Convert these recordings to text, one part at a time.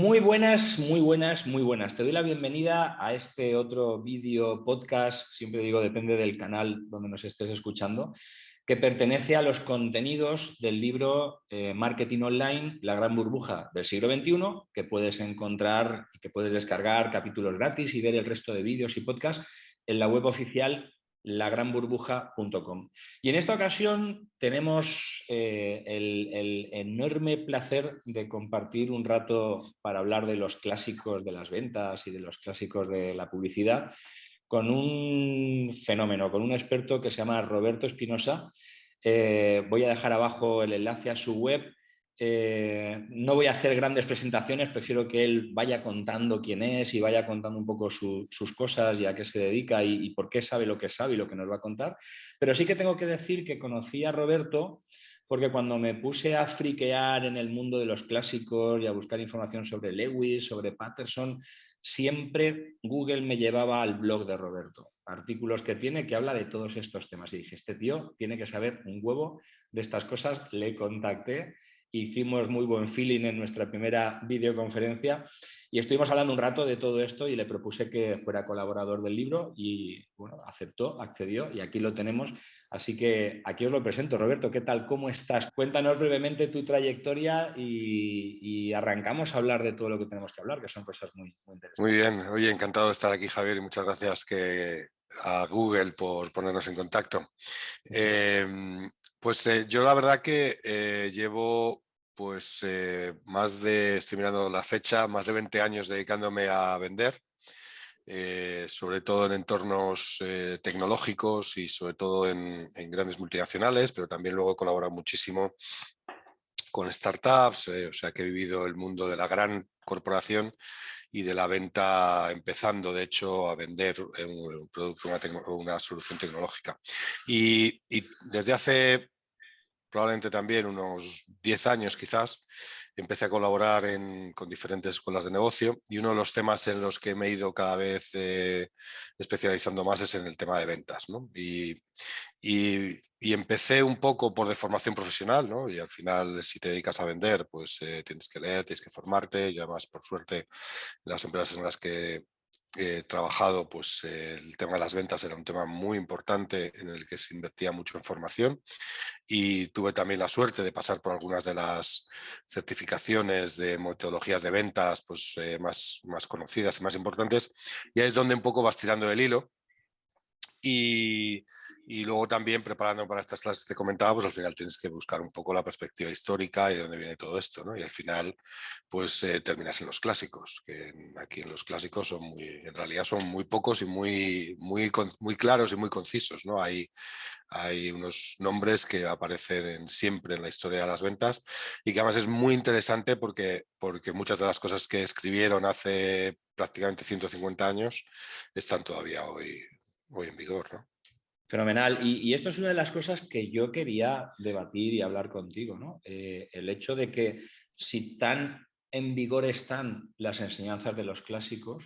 Muy buenas, muy buenas, muy buenas. Te doy la bienvenida a este otro vídeo podcast, siempre digo, depende del canal donde nos estés escuchando, que pertenece a los contenidos del libro Marketing Online, la gran burbuja del siglo XXI, que puedes encontrar y que puedes descargar capítulos gratis y ver el resto de vídeos y podcasts en la web oficial lagranburbuja.com. Y en esta ocasión tenemos el enorme placer de compartir un rato para hablar de los clásicos de las ventas y de los clásicos de la publicidad con un fenómeno, con un experto que se llama Roberto Espinosa. Voy a dejar abajo el enlace a su web. No voy a hacer grandes presentaciones, prefiero que él vaya contando quién es y vaya contando un poco sus cosas y a qué se dedica y por qué sabe lo que sabe y lo que nos va a contar. Pero sí que tengo que decir que conocí a Roberto porque cuando me puse a friquear en el mundo de los clásicos y a buscar información sobre Lewis, sobre Patterson, siempre Google me llevaba al blog de Roberto, artículos que tiene que habla de todos estos temas. Y dije, este tío tiene que saber un huevo de estas cosas. Le contacté, hicimos muy buen feeling en nuestra primera videoconferencia y estuvimos hablando un rato de todo esto y le propuse que fuera colaborador del libro y bueno, aceptó, accedió y aquí lo tenemos. Así que aquí os lo presento. Roberto, ¿qué tal? ¿Cómo estás? Cuéntanos brevemente tu trayectoria y arrancamos a hablar de todo lo que tenemos que hablar, que son cosas muy, muy Muy interesantes. bien, oye, encantado de estar aquí, Javier, y muchas gracias a Google por ponernos en contacto. Yo la verdad que llevo estoy mirando la fecha, más de 20 años dedicándome a vender, sobre todo en entornos tecnológicos y sobre todo en grandes multinacionales, pero también luego he colaborado muchísimo con startups, o sea que he vivido el mundo de la gran corporación y de la venta, empezando de hecho a vender un producto, una solución tecnológica. Y desde hace probablemente también unos 10 años quizás, empecé a colaborar con diferentes escuelas de negocio y uno de los temas en los que me he ido cada vez especializando más es en el tema de ventas, ¿no? Y empecé un poco por deformación profesional, ¿no? Y al final, si te dedicas a vender, pues tienes que leer, tienes que formarte. Y además, por suerte, las empresas en las que he trabajado, pues el tema de las ventas era un tema muy importante en el que se invertía mucho en formación. Y tuve también la suerte de pasar por algunas de las certificaciones de metodologías de ventas pues, más conocidas y más importantes. Y ahí es donde un poco vas tirando del hilo. Y luego también preparando para estas clases que te comentaba, pues al final tienes que buscar un poco la perspectiva histórica y de dónde viene todo esto, ¿no? Y al final, pues terminas en los clásicos, que aquí en los clásicos en realidad son muy pocos y muy claros y muy concisos, ¿no? Hay unos nombres que aparecen siempre en la historia de las ventas y que además es muy interesante porque muchas de las cosas que escribieron hace prácticamente 150 años están todavía hoy en vigor, ¿no? Fenomenal. Y esto es una de las cosas que yo quería debatir y hablar contigo, ¿no? El hecho de que si tan en vigor están las enseñanzas de los clásicos,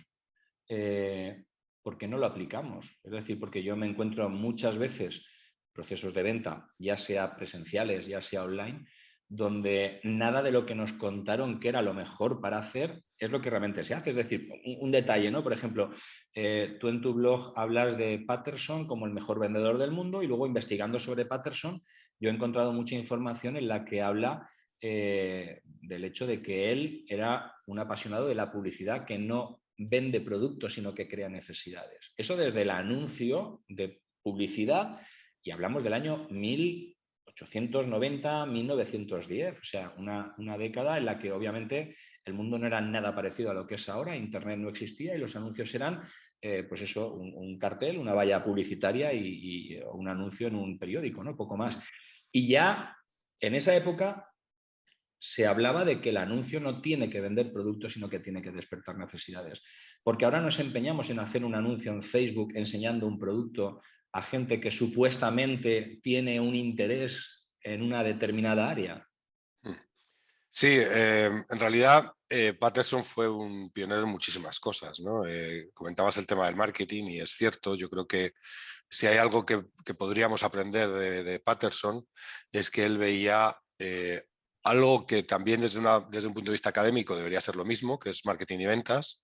¿por qué no lo aplicamos? Es decir, porque yo me encuentro muchas veces procesos de venta, ya sea presenciales, ya sea online, donde nada de lo que nos contaron que era lo mejor para hacer es lo que realmente se hace. Es decir, un detalle, ¿no? Por ejemplo, tú en tu blog hablas de Patterson como el mejor vendedor del mundo y luego investigando sobre Patterson yo he encontrado mucha información en la que habla del hecho de que él era un apasionado de la publicidad que no vende productos, sino que crea necesidades. Eso desde el anuncio de publicidad, y hablamos del año 1890, 1910, o sea, una década en la que obviamente el mundo no era nada parecido a lo que es ahora, Internet no existía y los anuncios eran, pues eso, un cartel, una valla publicitaria y un anuncio en un periódico, ¿no? Poco más. Y ya en esa época se hablaba de que el anuncio no tiene que vender productos, sino que tiene que despertar necesidades. Porque ahora nos empeñamos en hacer un anuncio en Facebook enseñando un producto a gente que supuestamente tiene un interés en una determinada área. Sí, en realidad Patterson fue un pionero en muchísimas cosas, ¿no? Comentabas el tema del marketing y es cierto, yo creo que si hay algo que podríamos aprender de Patterson es que él veía algo que también desde un punto de vista académico debería ser lo mismo, que es marketing y ventas,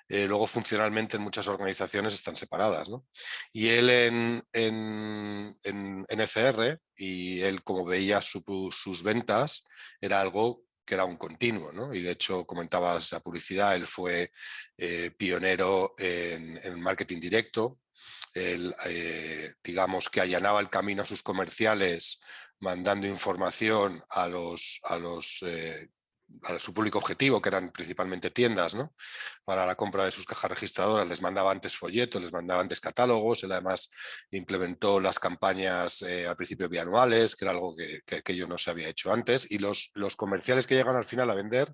luego funcionalmente en muchas organizaciones están separadas, ¿no? Y él en NCR, y él como veía sus ventas, era algo que era un continuo, ¿no? Y de hecho comentabas la publicidad, él fue pionero en marketing directo. Él, digamos que allanaba el camino a sus comerciales mandando información a su público objetivo, que eran principalmente tiendas, ¿no? Para la compra de sus cajas registradoras. Les mandaba antes folletos, les mandaba antes catálogos. Él además implementó las campañas al principio bianuales, que era algo que aquello no se había hecho antes. Y los comerciales que llegan al final a vender,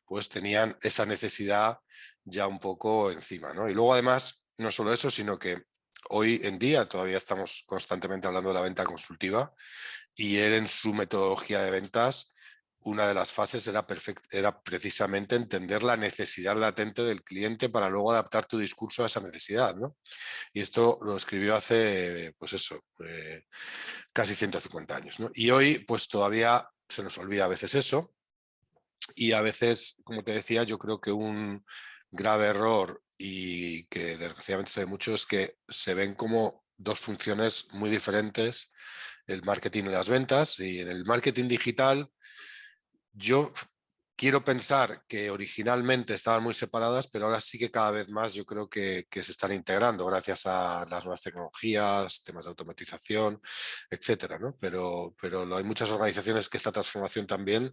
pues tenían esa necesidad ya un poco encima, ¿no? Y luego además, no solo eso, sino que hoy en día todavía estamos constantemente hablando de la venta consultiva, y él en su metodología de ventas, una de las fases era precisamente entender la necesidad latente del cliente para luego adaptar tu discurso a esa necesidad, ¿no? Y esto lo escribió hace, pues eso, casi 150 años, ¿no? Y hoy pues todavía se nos olvida a veces eso, y a veces, como te decía, yo creo que un grave error, y que desgraciadamente se ve mucho, es que se ven como dos funciones muy diferentes, el marketing y las ventas. Y en el marketing digital yo quiero pensar que originalmente estaban muy separadas, pero ahora sí que cada vez más yo creo que se están integrando gracias a las nuevas tecnologías, temas de automatización, etcétera, ¿no? Pero hay muchas organizaciones que esta transformación también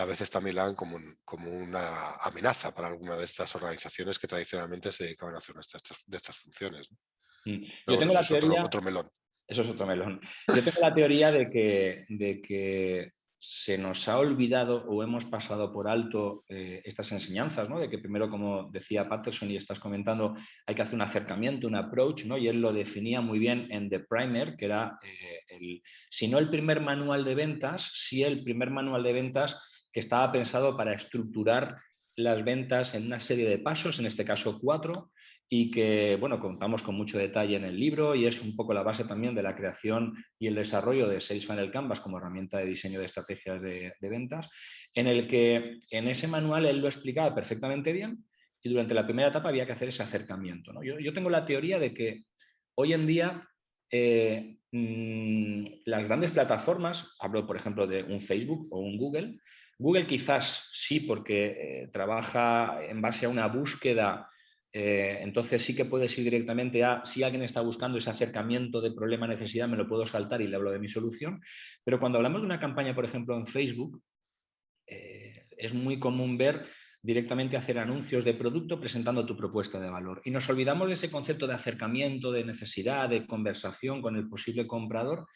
a veces también la ven como una amenaza para alguna de estas organizaciones que tradicionalmente se dedicaban a hacer de estas funciones, ¿no? Yo Pero bueno, tengo eso la es teoría, otro melón. eso es otro melón. Yo tengo la teoría de que se nos ha olvidado o hemos pasado por alto estas enseñanzas, ¿no? De que primero, como decía Patterson y estás comentando, hay que hacer un acercamiento, un approach, ¿no? Y él lo definía muy bien en The Primer, que era si no el primer manual de ventas, sí el primer manual de ventas que estaba pensado para estructurar las ventas en una serie de pasos, en este caso 4, y que, bueno, contamos con mucho detalle en el libro, y es un poco la base también de la creación y el desarrollo de Sales Funnel Canvas como herramienta de diseño de estrategias de ventas, en el que en ese manual él lo explicaba perfectamente bien, y durante la primera etapa había que hacer ese acercamiento, ¿no? Yo tengo la teoría de que hoy en día las grandes plataformas, hablo por ejemplo de un Facebook o un Google, Google quizás sí, porque trabaja en base a una búsqueda. Entonces sí que puedes ir directamente a, si alguien está buscando ese acercamiento de problema-necesidad, me lo puedo saltar y le hablo de mi solución. Pero cuando hablamos de una campaña, por ejemplo, en Facebook, es muy común ver directamente hacer anuncios de producto presentando tu propuesta de valor. Y nos olvidamos de ese concepto de acercamiento, de necesidad, de conversación con el posible comprador,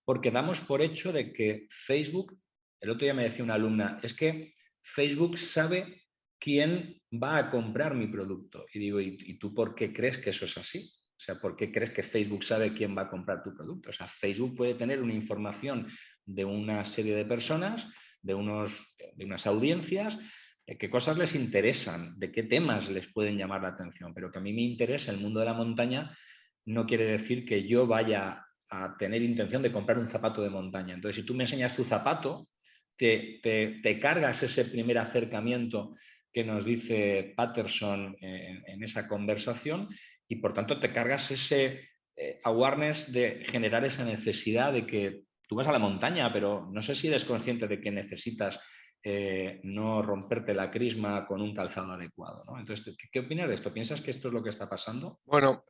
porque damos por hecho de que Facebook, el otro día me decía una alumna, es que Facebook sabe quién va a comprar mi producto. Y digo, ¿y tú por qué crees que eso es así? O sea, ¿por qué crees que Facebook sabe quién va a comprar tu producto? O sea, Facebook puede tener una información de una serie de personas, de unas audiencias, de qué cosas les interesan, de qué temas les pueden llamar la atención. Pero que a mí me interesa el mundo de la montaña no quiere decir que yo vaya a tener intención de comprar un zapato de montaña. Entonces, si tú me enseñas tu zapato, te cargas ese primer acercamiento que nos dice Patterson en esa conversación, y por tanto te cargas ese awareness de generar esa necesidad de que tú vas a la montaña, pero no sé si eres consciente de que necesitas no romperte la crisma con un calzado adecuado, ¿no? Entonces, ¿qué opinas de esto? ¿Piensas que esto es lo que está pasando? Bueno,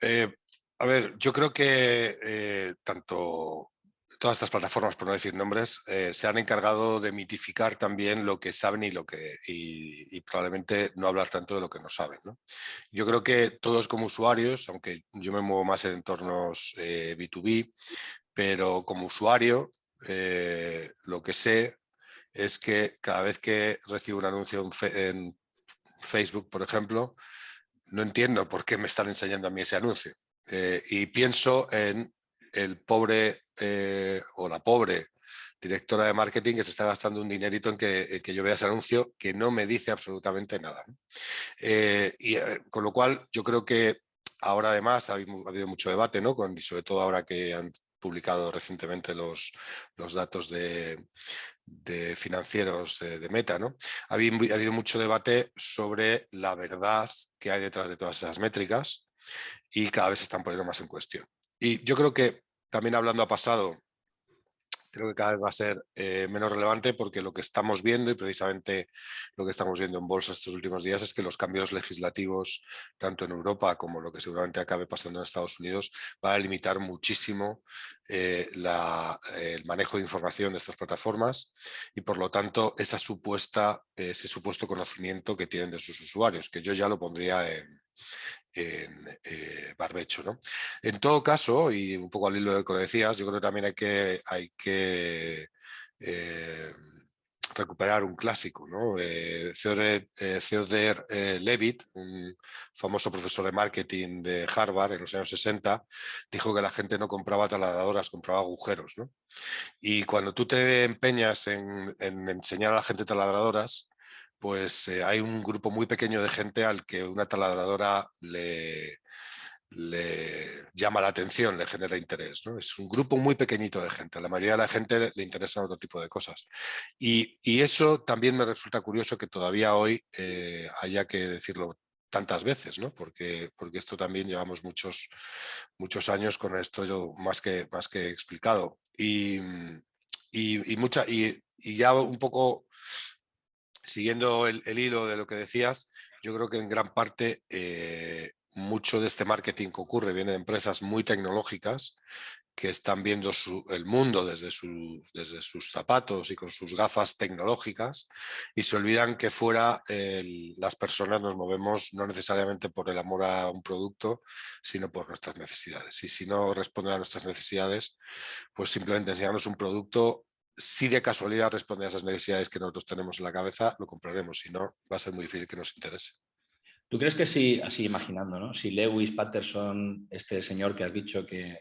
a ver, yo creo que tanto todas estas plataformas, por no decir nombres, se han encargado de mitificar también lo que saben y probablemente no hablar tanto de lo que no saben, ¿no? Yo creo que todos como usuarios, aunque yo me muevo más en entornos B2B, pero como usuario, lo que sé es que cada vez que recibo un anuncio en Facebook, por ejemplo, no entiendo por qué me están enseñando a mí ese anuncio. Y pienso en el pobre o la pobre directora de marketing que se está gastando un dinerito en que yo vea ese anuncio que no me dice absolutamente nada, ¿no? Con lo cual yo creo que ahora además ha habido mucho debate, ¿no? Y sobre todo ahora que publicado recientemente los datos de financieros de Meta, ¿no? Ha habido mucho debate sobre la verdad que hay detrás de todas esas métricas y cada vez se están poniendo más en cuestión. Y yo creo que, también hablando a pasado, creo que cada vez va a ser menos relevante, porque lo que estamos viendo, y precisamente lo que estamos viendo en bolsa estos últimos días, es que los cambios legislativos, tanto en Europa como lo que seguramente acabe pasando en Estados Unidos, van a limitar muchísimo el manejo de información de estas plataformas y, por lo tanto, ese supuesto conocimiento que tienen de sus usuarios, que yo ya lo pondría en barbecho, ¿no? En todo caso, y un poco al hilo de lo que decías, yo creo que también hay que recuperar un clásico, ¿no? Theodore Levitt, un famoso profesor de marketing de Harvard en los años 60, dijo que la gente no compraba taladraddoras, compraba agujeros, ¿no? Y cuando tú te empeñas en enseñar a la gente taladradoras, pues hay un grupo muy pequeño de gente al que una taladradora le llama la atención, le genera interés, ¿no? Es un grupo muy pequeñito de gente. A la mayoría de la gente le interesan otro tipo de cosas. Y eso también me resulta curioso, que todavía hoy haya que decirlo tantas veces, ¿no? Porque esto también llevamos muchos años con esto, yo más que explicado. Y ya un poco siguiendo el hilo de lo que decías, yo creo que en gran parte mucho de este marketing que ocurre viene de empresas muy tecnológicas que están viendo el mundo desde sus zapatos y con sus gafas tecnológicas, y se olvidan que fuera las personas nos movemos no necesariamente por el amor a un producto, sino por nuestras necesidades. Y si no responden a nuestras necesidades, pues simplemente enseñarnos un producto. Si de casualidad responde a esas necesidades que nosotros tenemos en la cabeza, lo compraremos. Si no, va a ser muy difícil que nos interese. ¿Tú crees que si, así imaginando, ¿no? Si Lewis Patterson, este señor que has dicho que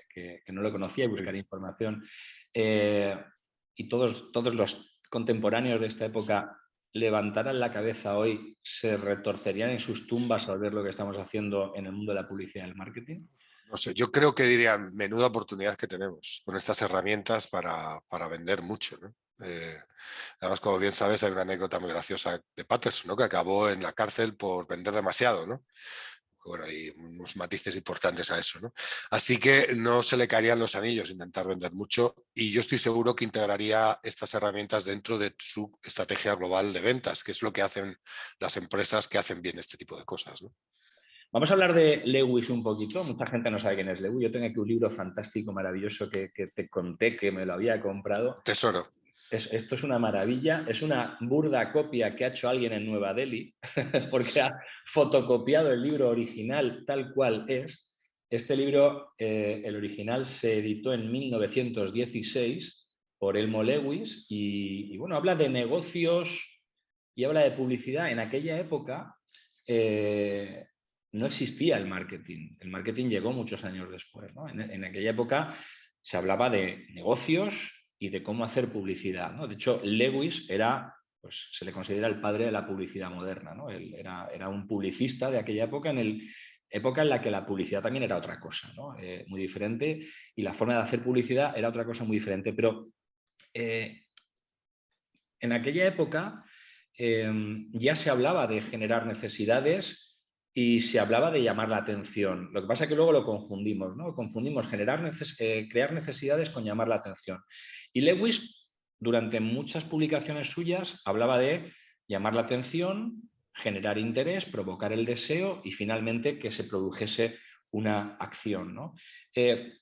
no lo conocía y buscaría información, y todos los contemporáneos de esta época levantaran la cabeza hoy, se retorcerían en sus tumbas al ver lo que estamos haciendo en el mundo de la publicidad y el marketing? No sé, yo creo que dirían, menuda oportunidad que tenemos con estas herramientas para vender mucho, ¿no? Además, como bien sabes, hay una anécdota muy graciosa de Patterson, ¿no? Que acabó en la cárcel por vender demasiado, ¿no? Bueno, hay unos matices importantes a eso, ¿no? Así que no se le caerían los anillos intentar vender mucho, y yo estoy seguro que integraría estas herramientas dentro de su estrategia global de ventas, que es lo que hacen las empresas que hacen bien este tipo de cosas, ¿no? Vamos a hablar de Lewis un poquito. Mucha gente no sabe quién es Lewis. Yo tengo aquí un libro fantástico, maravilloso, que te conté que me lo había comprado. Tesoro. Esto es una maravilla. Es una burda copia que ha hecho alguien en Nueva Delhi, porque ha fotocopiado el libro original tal cual es. Este libro, el original, se editó en 1916 por Elmo Lewis y bueno, habla de negocios y habla de publicidad. En aquella época no existía el marketing. El marketing llegó muchos años después, ¿no? En aquella época se hablaba de negocios y de cómo hacer publicidad, ¿no? De hecho, Lewis pues se le considera el padre de la publicidad moderna, ¿no? Él era un publicista de aquella época, época en la que la publicidad también era otra cosa, ¿no? Muy diferente, y la forma de hacer publicidad era otra cosa muy diferente. Pero en aquella época ya se hablaba de generar necesidades y se hablaba de llamar la atención. Lo que pasa es que luego lo confundimos, ¿no? Confundimos crear necesidades con llamar la atención. Y Lewis, durante muchas publicaciones suyas, hablaba de llamar la atención, generar interés, provocar el deseo y finalmente que se produjese una acción, ¿no? ¿Qué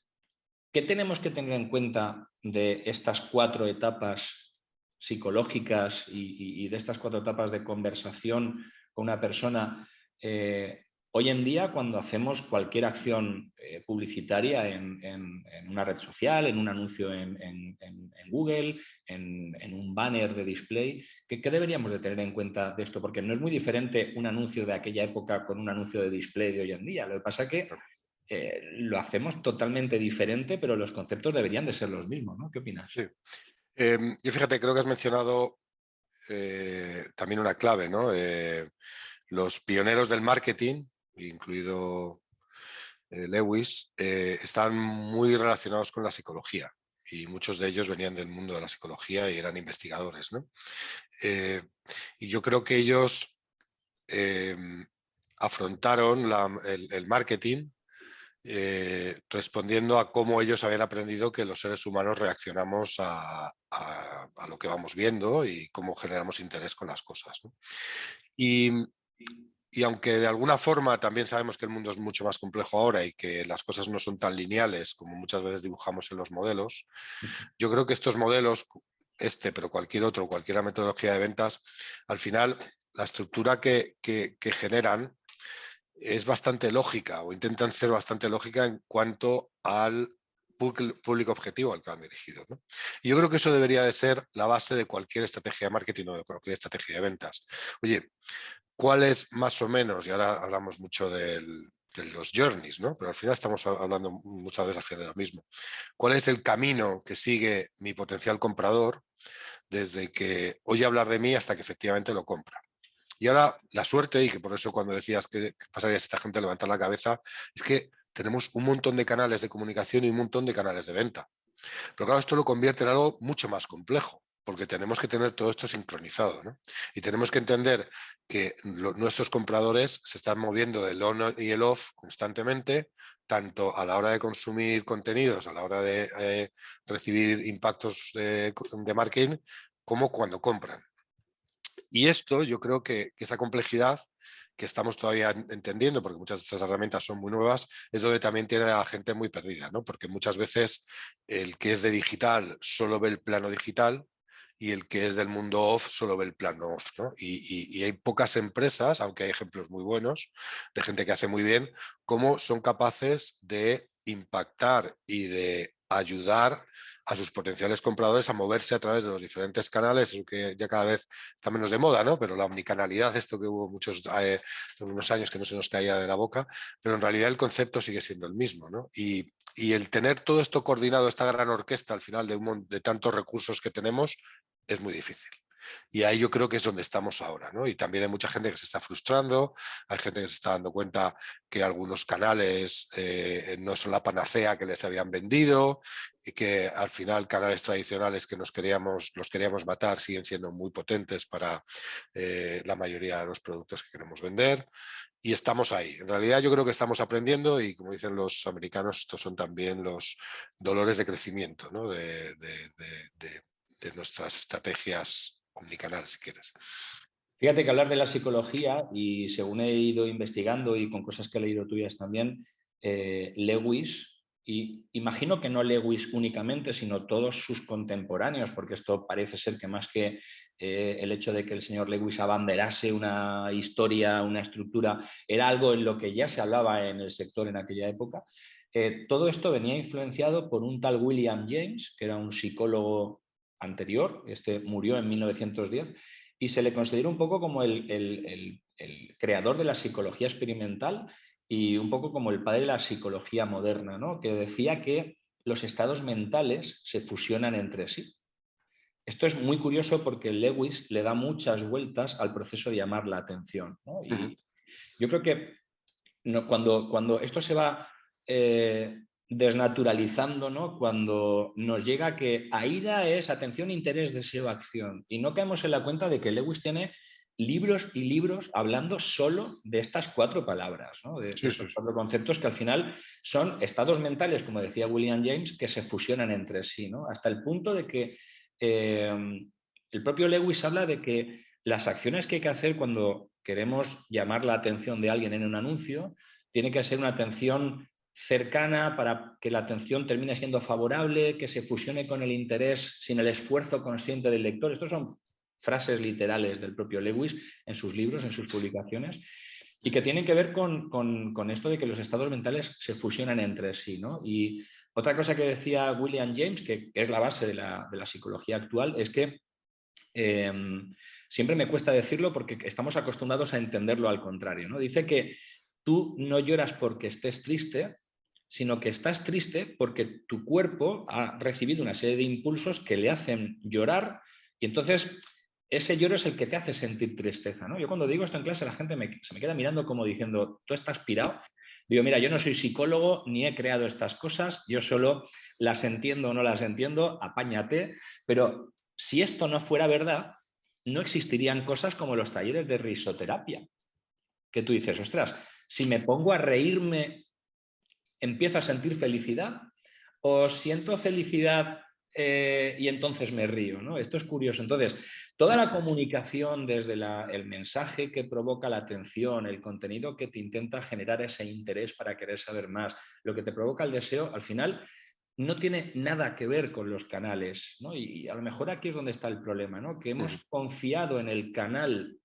tenemos que tener en cuenta de estas 4 etapas psicológicas y de estas 4 etapas de conversación con una persona hoy en día, cuando hacemos cualquier acción publicitaria en una red social, en un anuncio en Google, en un banner de display? ¿Qué deberíamos de tener en cuenta de esto? Porque no es muy diferente un anuncio de aquella época con un anuncio de display de hoy en día. Lo que pasa es que lo hacemos totalmente diferente, pero los conceptos deberían de ser los mismos, ¿no? ¿Qué opinas? Sí. Yo fíjate, creo que has mencionado también una clave, ¿no? Los pioneros del marketing, incluido Lewis, están muy relacionados con la psicología y muchos de ellos venían del mundo de la psicología y eran investigadores, ¿no? Y yo creo que ellos afrontaron el marketing respondiendo a cómo ellos habían aprendido que los seres humanos reaccionamos a lo que vamos viendo y cómo generamos interés con las cosas, ¿no? Y aunque de alguna forma también sabemos que el mundo es mucho más complejo ahora y que las cosas no son tan lineales como muchas veces dibujamos en los modelos, yo creo que estos modelos, pero cualquier otro, cualquier metodología de ventas, al final la estructura que generan es bastante lógica o intentan ser bastante lógica en cuanto al público objetivo al que han dirigido, ¿no? Y yo creo que eso debería de ser la base de cualquier estrategia de marketing o de cualquier estrategia de ventas. Oye, ¿cuál es más o menos? Y ahora hablamos mucho de los journeys, ¿no? Pero al final estamos hablando muchas veces al final de lo mismo. ¿Cuál es el camino que sigue mi potencial comprador desde que oye hablar de mí hasta que efectivamente lo compra? Y ahora la suerte, y que por eso cuando decías que pasaría si esta gente levanta la cabeza, es que tenemos un montón de canales de comunicación y un montón de canales de venta. Pero claro, esto lo convierte en algo mucho más complejo, porque tenemos que tener todo esto sincronizado, ¿no? Y tenemos que entender que nuestros compradores se están moviendo del on y el off constantemente, tanto a la hora de consumir contenidos, a la hora de recibir impactos de marketing, como cuando compran. Y esto yo creo que esa complejidad que estamos todavía entendiendo, porque muchas de estas herramientas son muy nuevas, es donde también tiene a la gente muy perdida, ¿no? Porque muchas veces el que es de digital solo ve el plano digital y el que es del mundo off solo ve el plano off, ¿no? Y hay pocas empresas, aunque hay ejemplos muy buenos de gente que hace muy bien, cómo son capaces de impactar y de ayudar a sus potenciales compradores a moverse a través de los diferentes canales, que ya cada vez está menos de moda, ¿no? Pero la omnicanalidad, esto que hubo unos años que no se nos caía de la boca, pero en realidad el concepto sigue siendo el mismo, ¿no? Y el tener todo esto coordinado, esta gran orquesta al final de tantos recursos que tenemos, es muy difícil. Y ahí yo creo que es donde estamos ahora, ¿no? Y también hay mucha gente que se está frustrando, hay gente que se está dando cuenta que algunos canales no son la panacea que les habían vendido y que al final canales tradicionales que los queríamos matar siguen siendo muy potentes para la mayoría de los productos que queremos vender. Y estamos ahí. En realidad yo creo que estamos aprendiendo y como dicen los americanos, estos son también los dolores de crecimiento, ¿no? de nuestras estrategias omnicanal, si quieres. Fíjate que hablar de la psicología, y según he ido investigando y con cosas que he leído tuyas también, Lewis, y imagino que no Lewis únicamente, sino todos sus contemporáneos, porque esto parece ser que más que el hecho de que el señor Lewis abanderase una historia, una estructura, era algo en lo que ya se hablaba en el sector en aquella época. Todo esto venía influenciado por un tal William James, que era un psicólogo anterior, este murió en 1910, y se le considera un poco como el creador de la psicología experimental y un poco como el padre de la psicología moderna, ¿no? Que decía que los estados mentales se fusionan entre sí. Esto es muy curioso porque Lewis le da muchas vueltas al proceso de llamar la atención, ¿no? Y yo creo que cuando esto se va desnaturalizando, ¿no? Cuando nos llega que AIDA es atención, interés, deseo, acción, y no caemos en la cuenta de que Lewis tiene libros y libros hablando solo de estas cuatro palabras, ¿no? de Sí, sí, estos sí. cuatro conceptos que al final son estados mentales, como decía William James, que se fusionan entre sí, ¿no? Hasta el punto de que el propio Lewis habla de que las acciones que hay que hacer cuando queremos llamar la atención de alguien en un anuncio tiene que ser una atención cercana para que la atención termine siendo favorable, que se fusione con el interés sin el esfuerzo consciente del lector. Estos son frases literales del propio Lewis en sus libros, en sus publicaciones, y que tienen que ver con esto de que los estados mentales se fusionan entre sí, ¿no? Y otra cosa que decía William James, que es la base de la psicología actual, es que siempre me cuesta decirlo porque estamos acostumbrados a entenderlo al contrario, ¿no? Dice que tú no lloras porque estés triste, sino que estás triste porque tu cuerpo ha recibido una serie de impulsos que le hacen llorar y entonces ese lloro es el que te hace sentir tristeza, ¿no? Yo cuando digo esto en clase la gente se me queda mirando como diciendo, ¿tú estás pirado? Digo, mira, yo no soy psicólogo ni he creado estas cosas, yo solo las entiendo o no las entiendo, apáñate, pero si esto no fuera verdad, no existirían cosas como los talleres de risoterapia, que tú dices, ostras, si me pongo a reírme, empiezo a sentir felicidad o siento felicidad y entonces me río, ¿no? Esto es curioso. Entonces, toda la comunicación desde el mensaje que provoca la atención, el contenido que te intenta generar ese interés para querer saber más, lo que te provoca el deseo, al final no tiene nada que ver con los canales, ¿no? Y a lo mejor aquí es donde está el problema, ¿no? Que hemos confiado en el canal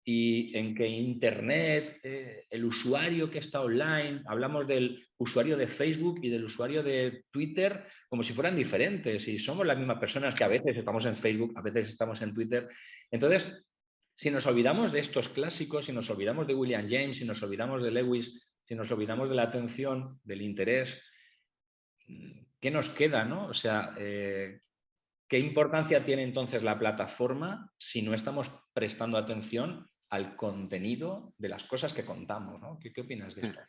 y en que Internet, el usuario que está online, hablamos del usuario de Facebook y del usuario de Twitter como si fueran diferentes y somos las mismas personas que a veces estamos en Facebook, a veces estamos en Twitter. Entonces, si nos olvidamos de estos clásicos, si nos olvidamos de William James, si nos olvidamos de Lewis, si nos olvidamos de la atención, del interés, ¿qué nos queda, no? O sea, ¿qué importancia tiene entonces la plataforma si no estamos prestando atención al contenido de las cosas que contamos, ¿no? ¿Qué opinas de esto?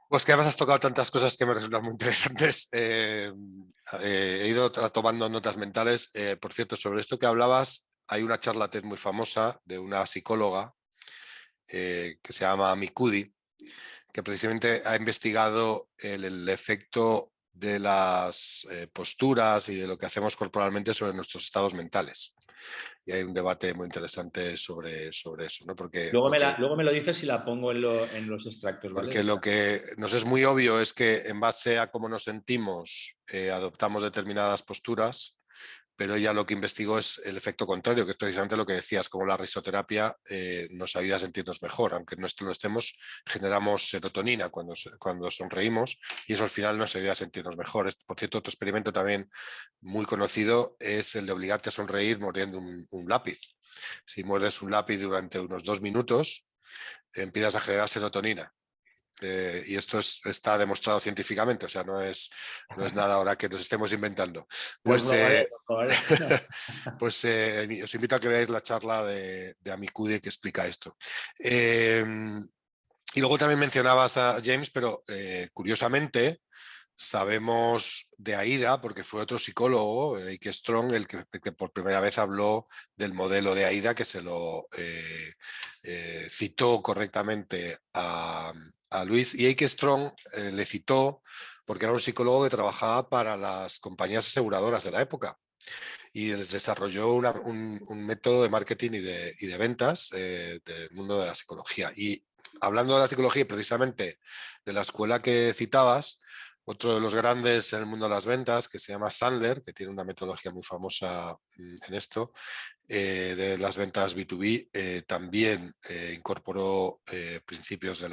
Pues que además has tocado tantas cosas que me resultan muy interesantes. He ido tomando notas mentales. Por cierto, sobre esto que hablabas, hay una charla TED muy famosa de una psicóloga que se llama Amy Cuddy, que precisamente ha investigado el efecto de las posturas y de lo que hacemos corporalmente sobre nuestros estados mentales. Y hay un debate muy interesante sobre eso, ¿no? Luego me lo dices y la pongo en los extractos, ¿vale? Porque lo que nos es muy obvio es que en base a cómo nos sentimos adoptamos determinadas posturas, pero ella lo que investigó es el efecto contrario, que es precisamente lo que decías, como la risoterapia nos ayuda a sentirnos mejor. Aunque no lo estemos, generamos serotonina cuando sonreímos y eso al final nos ayuda a sentirnos mejor. Por cierto, otro experimento también muy conocido es el de obligarte a sonreír mordiendo un lápiz. Si muerdes un lápiz durante unos 2 minutos, empiezas a generar serotonina. Y esto está demostrado científicamente, o sea, no es nada ahora que nos estemos inventando. Lo Pues, probaré, lo probaré. pues os invito a que veáis la charla de Amy Cuddy que explica esto. Y luego también mencionabas a James, pero curiosamente sabemos de AIDA, porque fue otro psicólogo, Ike Strong, el que por primera vez habló del modelo de AIDA, que se lo citó correctamente a Luis. Y Ike Strong le citó porque era un psicólogo que trabajaba para las compañías aseguradoras de la época y les desarrolló un método de marketing y de ventas del mundo de la psicología. Y hablando de la psicología y precisamente de la escuela que citabas, otro de los grandes en el mundo de las ventas, que se llama Sandler, que tiene una metodología muy famosa en esto, de las ventas B2B, también incorporó principios de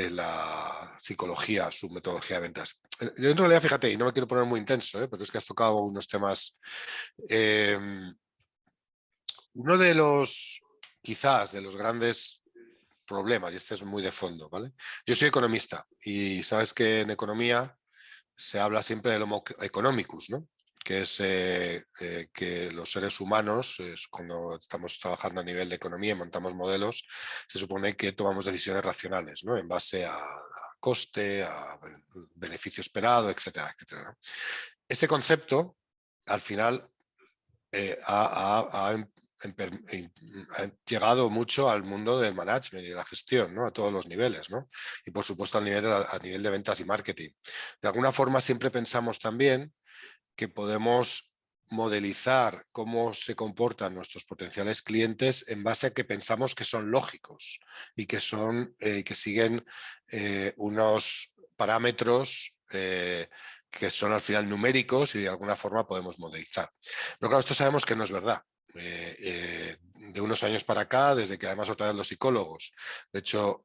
la psicología, su metodología de ventas. Yo en realidad, fíjate, y no me quiero poner muy intenso, pero es que has tocado unos temas. Uno de los, quizás, de los grandes problemas, y este es muy de fondo, ¿vale? Yo soy economista y sabes que en economía se habla siempre del homo economicus, ¿no? Que es que los seres humanos, cuando estamos trabajando a nivel de economía y montamos modelos, se supone que tomamos decisiones racionales, ¿no? En base a coste, a beneficio esperado, etcétera, etcétera, ¿no? Ese concepto, al final, ha llegado mucho al mundo del management y de la gestión, ¿no? A todos los niveles, ¿no? Y por supuesto a nivel de ventas y marketing. De alguna forma siempre pensamos también que podemos modelizar cómo se comportan nuestros potenciales clientes en base a que pensamos que son lógicos y que que siguen unos parámetros que son al final numéricos y de alguna forma podemos modelizar. Pero claro, esto sabemos que no es verdad. De unos años para acá, desde que además otra vez los psicólogos, de hecho,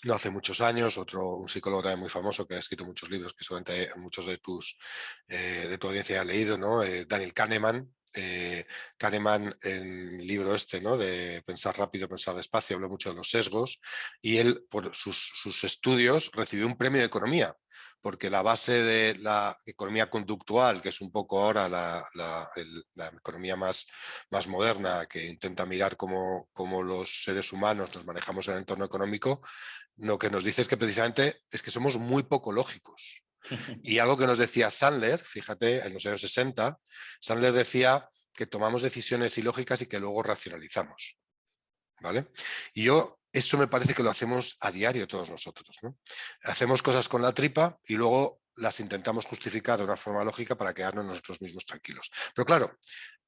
no hace muchos años, un psicólogo también muy famoso que ha escrito muchos libros que seguramente muchos de tu audiencia han leído, ¿no? Daniel Kahneman. Kahneman en el libro este, ¿no? De Pensar rápido, pensar despacio, habló mucho de los sesgos y él por sus estudios recibió un premio de economía porque la base de la economía conductual, que es un poco ahora la economía más moderna, que intenta mirar cómo los seres humanos nos manejamos en el entorno económico, lo que nos dice es que precisamente es que somos muy poco lógicos. Y algo que nos decía Sandler, fíjate, en los años 60, Sandler decía que tomamos decisiones ilógicas y que luego racionalizamos, ¿vale? Y eso me parece que lo hacemos a diario todos nosotros, ¿no? Hacemos cosas con la tripa y luego las intentamos justificar de una forma lógica para quedarnos nosotros mismos tranquilos. Pero claro,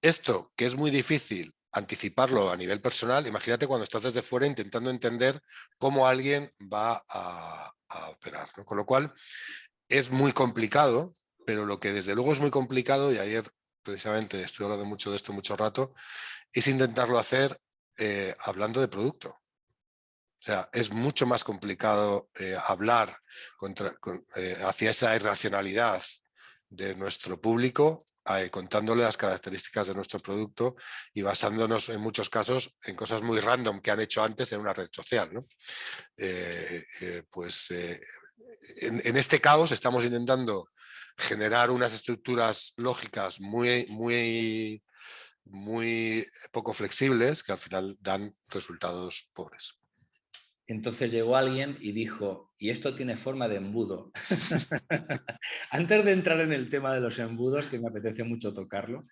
esto que es muy difícil anticiparlo a nivel personal, imagínate cuando estás desde fuera intentando entender cómo alguien va a operar, ¿no? Con lo cual es muy complicado, pero lo que desde luego es muy complicado, y ayer precisamente estuve hablando mucho de esto mucho rato, es intentarlo hacer hablando de producto. O sea, es mucho más complicado hablar hacia esa irracionalidad de nuestro público, contándole las características de nuestro producto y basándonos en muchos casos en cosas muy random que han hecho antes en una red social, ¿no? En este caos estamos intentando generar unas estructuras lógicas muy poco flexibles que al final dan resultados pobres. Entonces llegó alguien y dijo, y esto tiene forma de embudo. Antes de entrar en el tema de los embudos, que me apetece mucho tocarlo,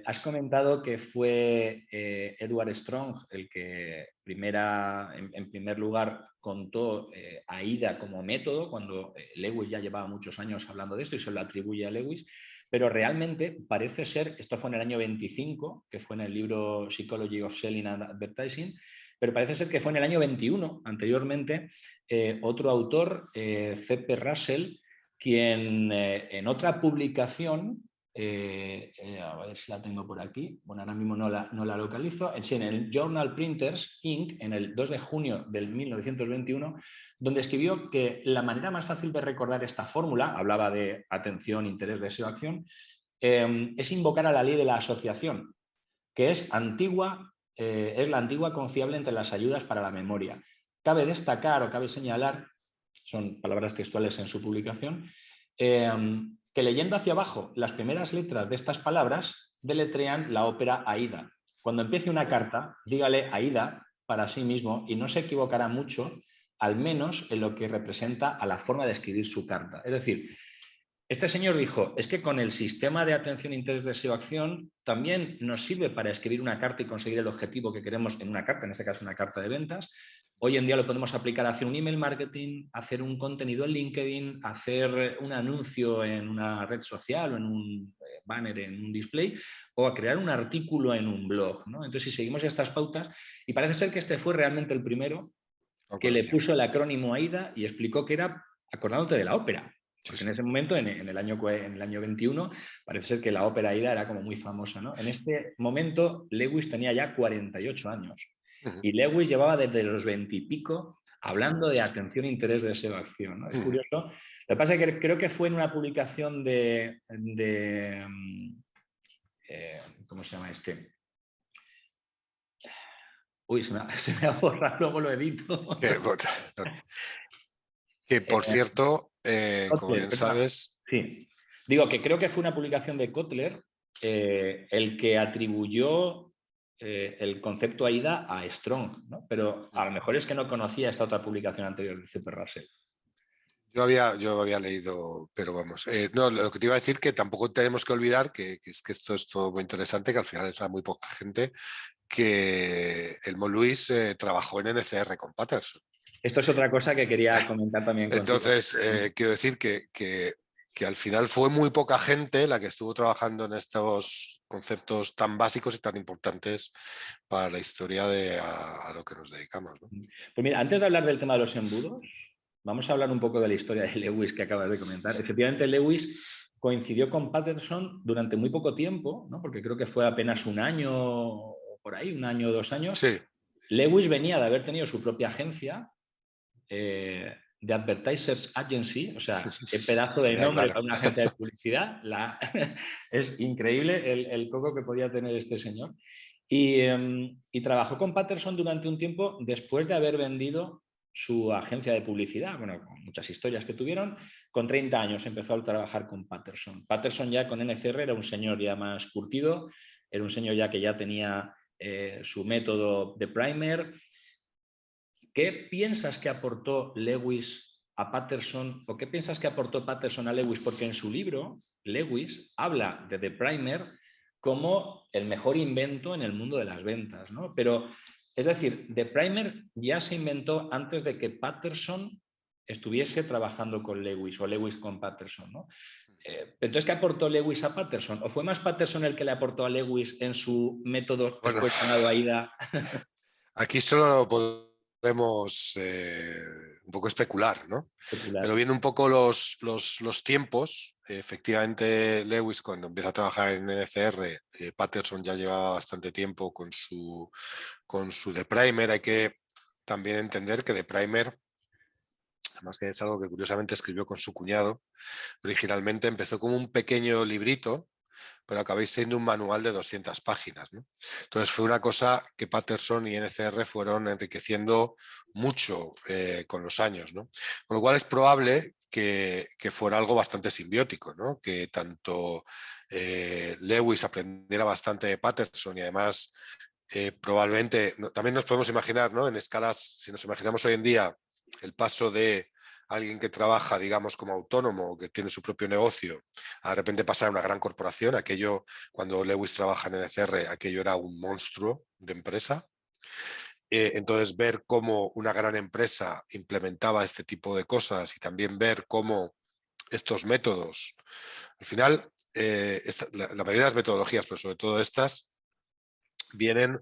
has comentado que fue Edward Strong el que en primer lugar contó AIDA como método, cuando Lewis ya llevaba muchos años hablando de esto y se lo atribuye a Lewis, pero realmente parece ser, esto fue en el año 25, que fue en el libro Psychology of Selling and Advertising, pero parece ser que fue en el año 21, anteriormente, otro autor, C.P. Russell, quien en otra publicación, a ver si la tengo por aquí, bueno, ahora mismo no la localizo, en el Journal Printers Inc., en el 2 de junio del 1921, donde escribió que la manera más fácil de recordar esta fórmula, hablaba de atención, interés, deseo, acción, es invocar a la ley de la asociación, que es la antigua confiable entre las ayudas para la memoria. Cabe destacar o cabe señalar, son palabras textuales en su publicación, que leyendo hacia abajo las primeras letras de estas palabras deletrean la ópera Aida. Cuando empiece una carta, dígale Aida para sí mismo y no se equivocará mucho, al menos en lo que representa a la forma de escribir su carta. Es decir, este señor dijo, es que con el sistema de atención, interés, deseo, acción también nos sirve para escribir una carta y conseguir el objetivo que queremos en una carta, en este caso una carta de ventas. Hoy en día lo podemos aplicar a hacer un email marketing, hacer un contenido en LinkedIn, hacer un anuncio en una red social o en un banner, en un display, o a crear un artículo en un blog, ¿no? Entonces, si seguimos estas pautas, y parece ser que este fue realmente el primero que le puso el acrónimo AIDA y explicó que era acordándote de la ópera. Porque en ese momento, en el año 21, parece ser que la ópera Aida era como muy famosa, ¿no? En este momento, Lewis tenía ya 48 años. Y Lewis llevaba desde los 20 y pico hablando de atención, interés, deseo, acción, ¿no? Es curioso. Lo que pasa es que creo que fue en una publicación ¿cómo se llama este? Uy, se me ha borrado, luego lo edito. Que por cierto, como Kotler, bien perdona. sabes... Sí. Digo que creo que fue una publicación de Kotler el que atribuyó el concepto AIDA a Strong, ¿no? Pero a lo mejor es que no conocía esta otra publicación anterior de C.P. Russell. Yo había leído, pero vamos, no, lo que te iba a decir que tampoco tenemos que olvidar que esto es todo muy interesante, que al final es muy poca gente, que el Mo Luis trabajó en NCR con Patterson. Esto es otra cosa que quería comentar también contigo. Entonces, quiero decir que al final fue muy poca gente la que estuvo trabajando en estos conceptos tan básicos y tan importantes para la historia de a lo que nos dedicamos, ¿no? Pues mira, antes de hablar del tema de los embudos, vamos a hablar un poco de la historia de Lewis que acabas de comentar. Efectivamente, Lewis coincidió con Patterson durante muy poco tiempo, ¿no? Porque creo que fue apenas un año, por ahí, un año o 2 años. Sí. Lewis venía de haber tenido su propia agencia de Advertisers Agency, o sea, qué pedazo de nombre Claro. para una agencia de publicidad. Es increíble el coco que podía tener este señor. Y trabajó con Patterson durante un tiempo después de haber vendido su agencia de publicidad, bueno, con muchas historias que tuvieron. Con 30 años empezó a trabajar con Patterson. Patterson ya con NCR era un señor ya más curtido, era un señor ya que ya tenía su método de primer. ¿Qué piensas que aportó Lewis a Patterson o qué piensas que aportó Patterson a Lewis? Porque en su libro, Lewis habla de The Primer como el mejor invento en el mundo de las ventas, ¿no? Pero, es decir, The Primer ya se inventó antes de que Patterson estuviese trabajando con Lewis o Lewis con Patterson, ¿no? Entonces, ¿qué aportó Lewis a Patterson? ¿O fue más Patterson el que le aportó a Lewis en su método Bueno, después llamado AIDA? aquí solo podemos un poco especular, ¿no? Pero Especular. viendo un poco los tiempos, efectivamente Lewis cuando empieza a trabajar en NCR, Patterson ya llevaba bastante tiempo con su The Primer. Hay que también entender que The Primer, además que es algo que curiosamente escribió con su cuñado, originalmente empezó como un pequeño librito, pero acabáis siendo un manual de 200 páginas, ¿no? Entonces fue una cosa que Patterson y NCR fueron enriqueciendo mucho con los años, ¿no? Con lo cual es probable que fuera algo bastante simbiótico, ¿no? Que tanto Lewis aprendiera bastante de Patterson y además probablemente, también nos podemos imaginar, ¿no? En escalas, si nos imaginamos hoy en día el paso de alguien que trabaja, digamos, como autónomo o que tiene su propio negocio, a de repente pasar a una gran corporación. Aquello, cuando Lewis trabaja en NCR, aquello era un monstruo de empresa. Entonces, ver cómo una gran empresa implementaba este tipo de cosas y también ver cómo estos métodos, al final, la mayoría de las metodologías, pero sobre todo estas, vienen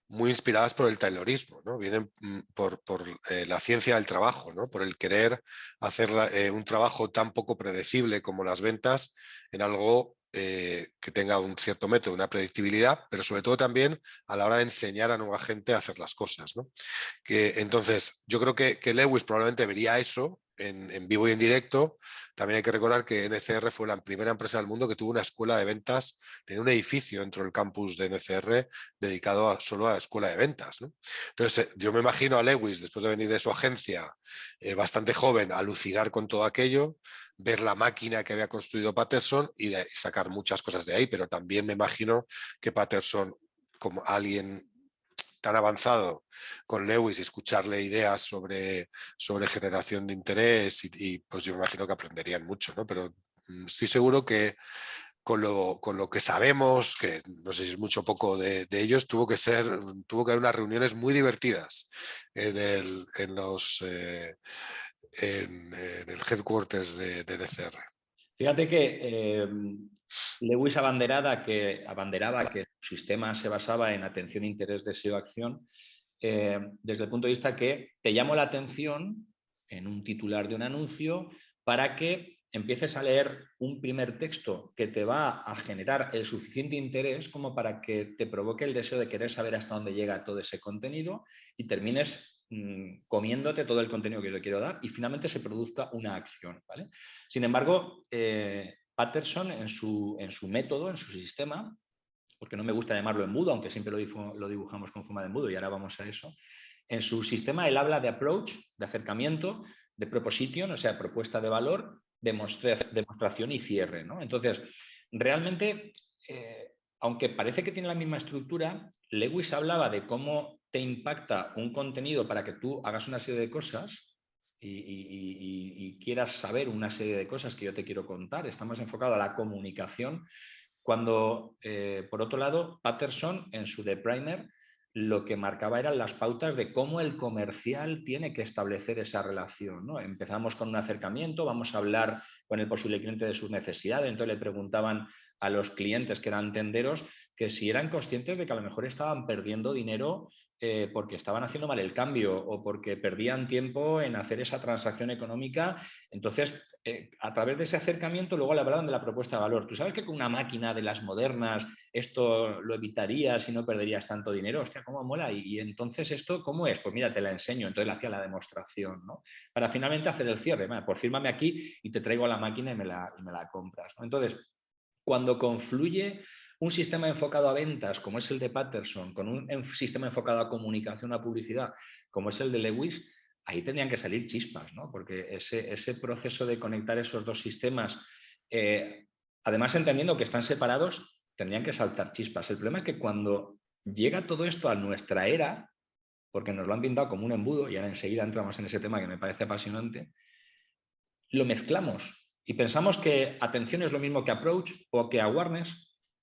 muy inspiradas por el taylorismo, ¿no? Vienen por la ciencia del trabajo, ¿no? Por el querer hacer un trabajo tan poco predecible como las ventas en algo que tenga un cierto método, una predictibilidad, pero sobre todo también a la hora de enseñar a nueva gente a hacer las cosas, ¿no? Entonces, yo creo que Lewis probablemente vería eso en vivo y en directo. También hay que recordar que NCR fue la primera empresa del mundo que tuvo una escuela de ventas, tenía un edificio dentro del campus de NCR dedicado solo a la escuela de ventas, ¿no? Entonces, yo me imagino a Lewis, después de venir de su agencia, bastante joven, alucinar con todo aquello, ver la máquina que había construido Patterson y sacar muchas cosas de ahí, pero también me imagino que Patterson, como alguien tan avanzado con Lewis y escucharle ideas sobre generación de interés pues yo me imagino que aprenderían mucho, ¿no? Pero estoy seguro que con lo que sabemos, que no sé si es mucho o poco de ellos, tuvo que haber unas reuniones muy divertidas en el headquarters de NCR. Fíjate que Lewis abanderaba que su sistema se basaba en atención, interés, deseo, acción, desde el punto de vista que te llamo la atención en un titular de un anuncio para que empieces a leer un primer texto que te va a generar el suficiente interés como para que te provoque el deseo de querer saber hasta dónde llega todo ese contenido y termines comiéndote todo el contenido que yo quiero dar y finalmente se produzca una acción, ¿vale? Sin embargo, Patterson en su método, en su sistema, porque no me gusta llamarlo embudo, aunque siempre lo dibujamos con forma de embudo y ahora vamos a eso, en su sistema él habla de approach, de acercamiento, de proposition, o sea, propuesta de valor, demostración y cierre, ¿no? Entonces, realmente, aunque parece que tiene la misma estructura, Lewis hablaba de cómo te impacta un contenido para que tú hagas una serie de cosas y quieras saber una serie de cosas que yo te quiero contar. Está más enfocado a la comunicación, cuando, por otro lado, Patterson en su The Primer lo que marcaba eran las pautas de cómo el comercial tiene que establecer esa relación, ¿no? Empezamos con un acercamiento, vamos a hablar con el posible cliente de sus necesidades, entonces le preguntaban a los clientes que eran tenderos que si eran conscientes de que a lo mejor estaban perdiendo dinero porque estaban haciendo mal el cambio o porque perdían tiempo en hacer esa transacción económica. Entonces, a través de ese acercamiento, luego le hablaban de la propuesta de valor. ¿Tú sabes que con una máquina de las modernas esto lo evitarías y no perderías tanto dinero? Hostia, cómo mola. Y entonces, ¿esto cómo es? Pues mira, te la enseño. Entonces le hacía la demostración, ¿no? Para finalmente hacer el cierre. Bueno, pues fírmame aquí y te traigo la máquina y me la compras, ¿no? Entonces, cuando confluye un sistema enfocado a ventas, como es el de Patterson, con un sistema enfocado a comunicación, a publicidad, como es el de Lewis, ahí tendrían que salir chispas, ¿no? Porque ese proceso de conectar esos dos sistemas, además entendiendo que están separados, tendrían que saltar chispas. El problema es que cuando llega todo esto a nuestra era, porque nos lo han pintado como un embudo, y ahora enseguida entramos en ese tema que me parece apasionante, lo mezclamos y pensamos que atención es lo mismo que approach o que awareness,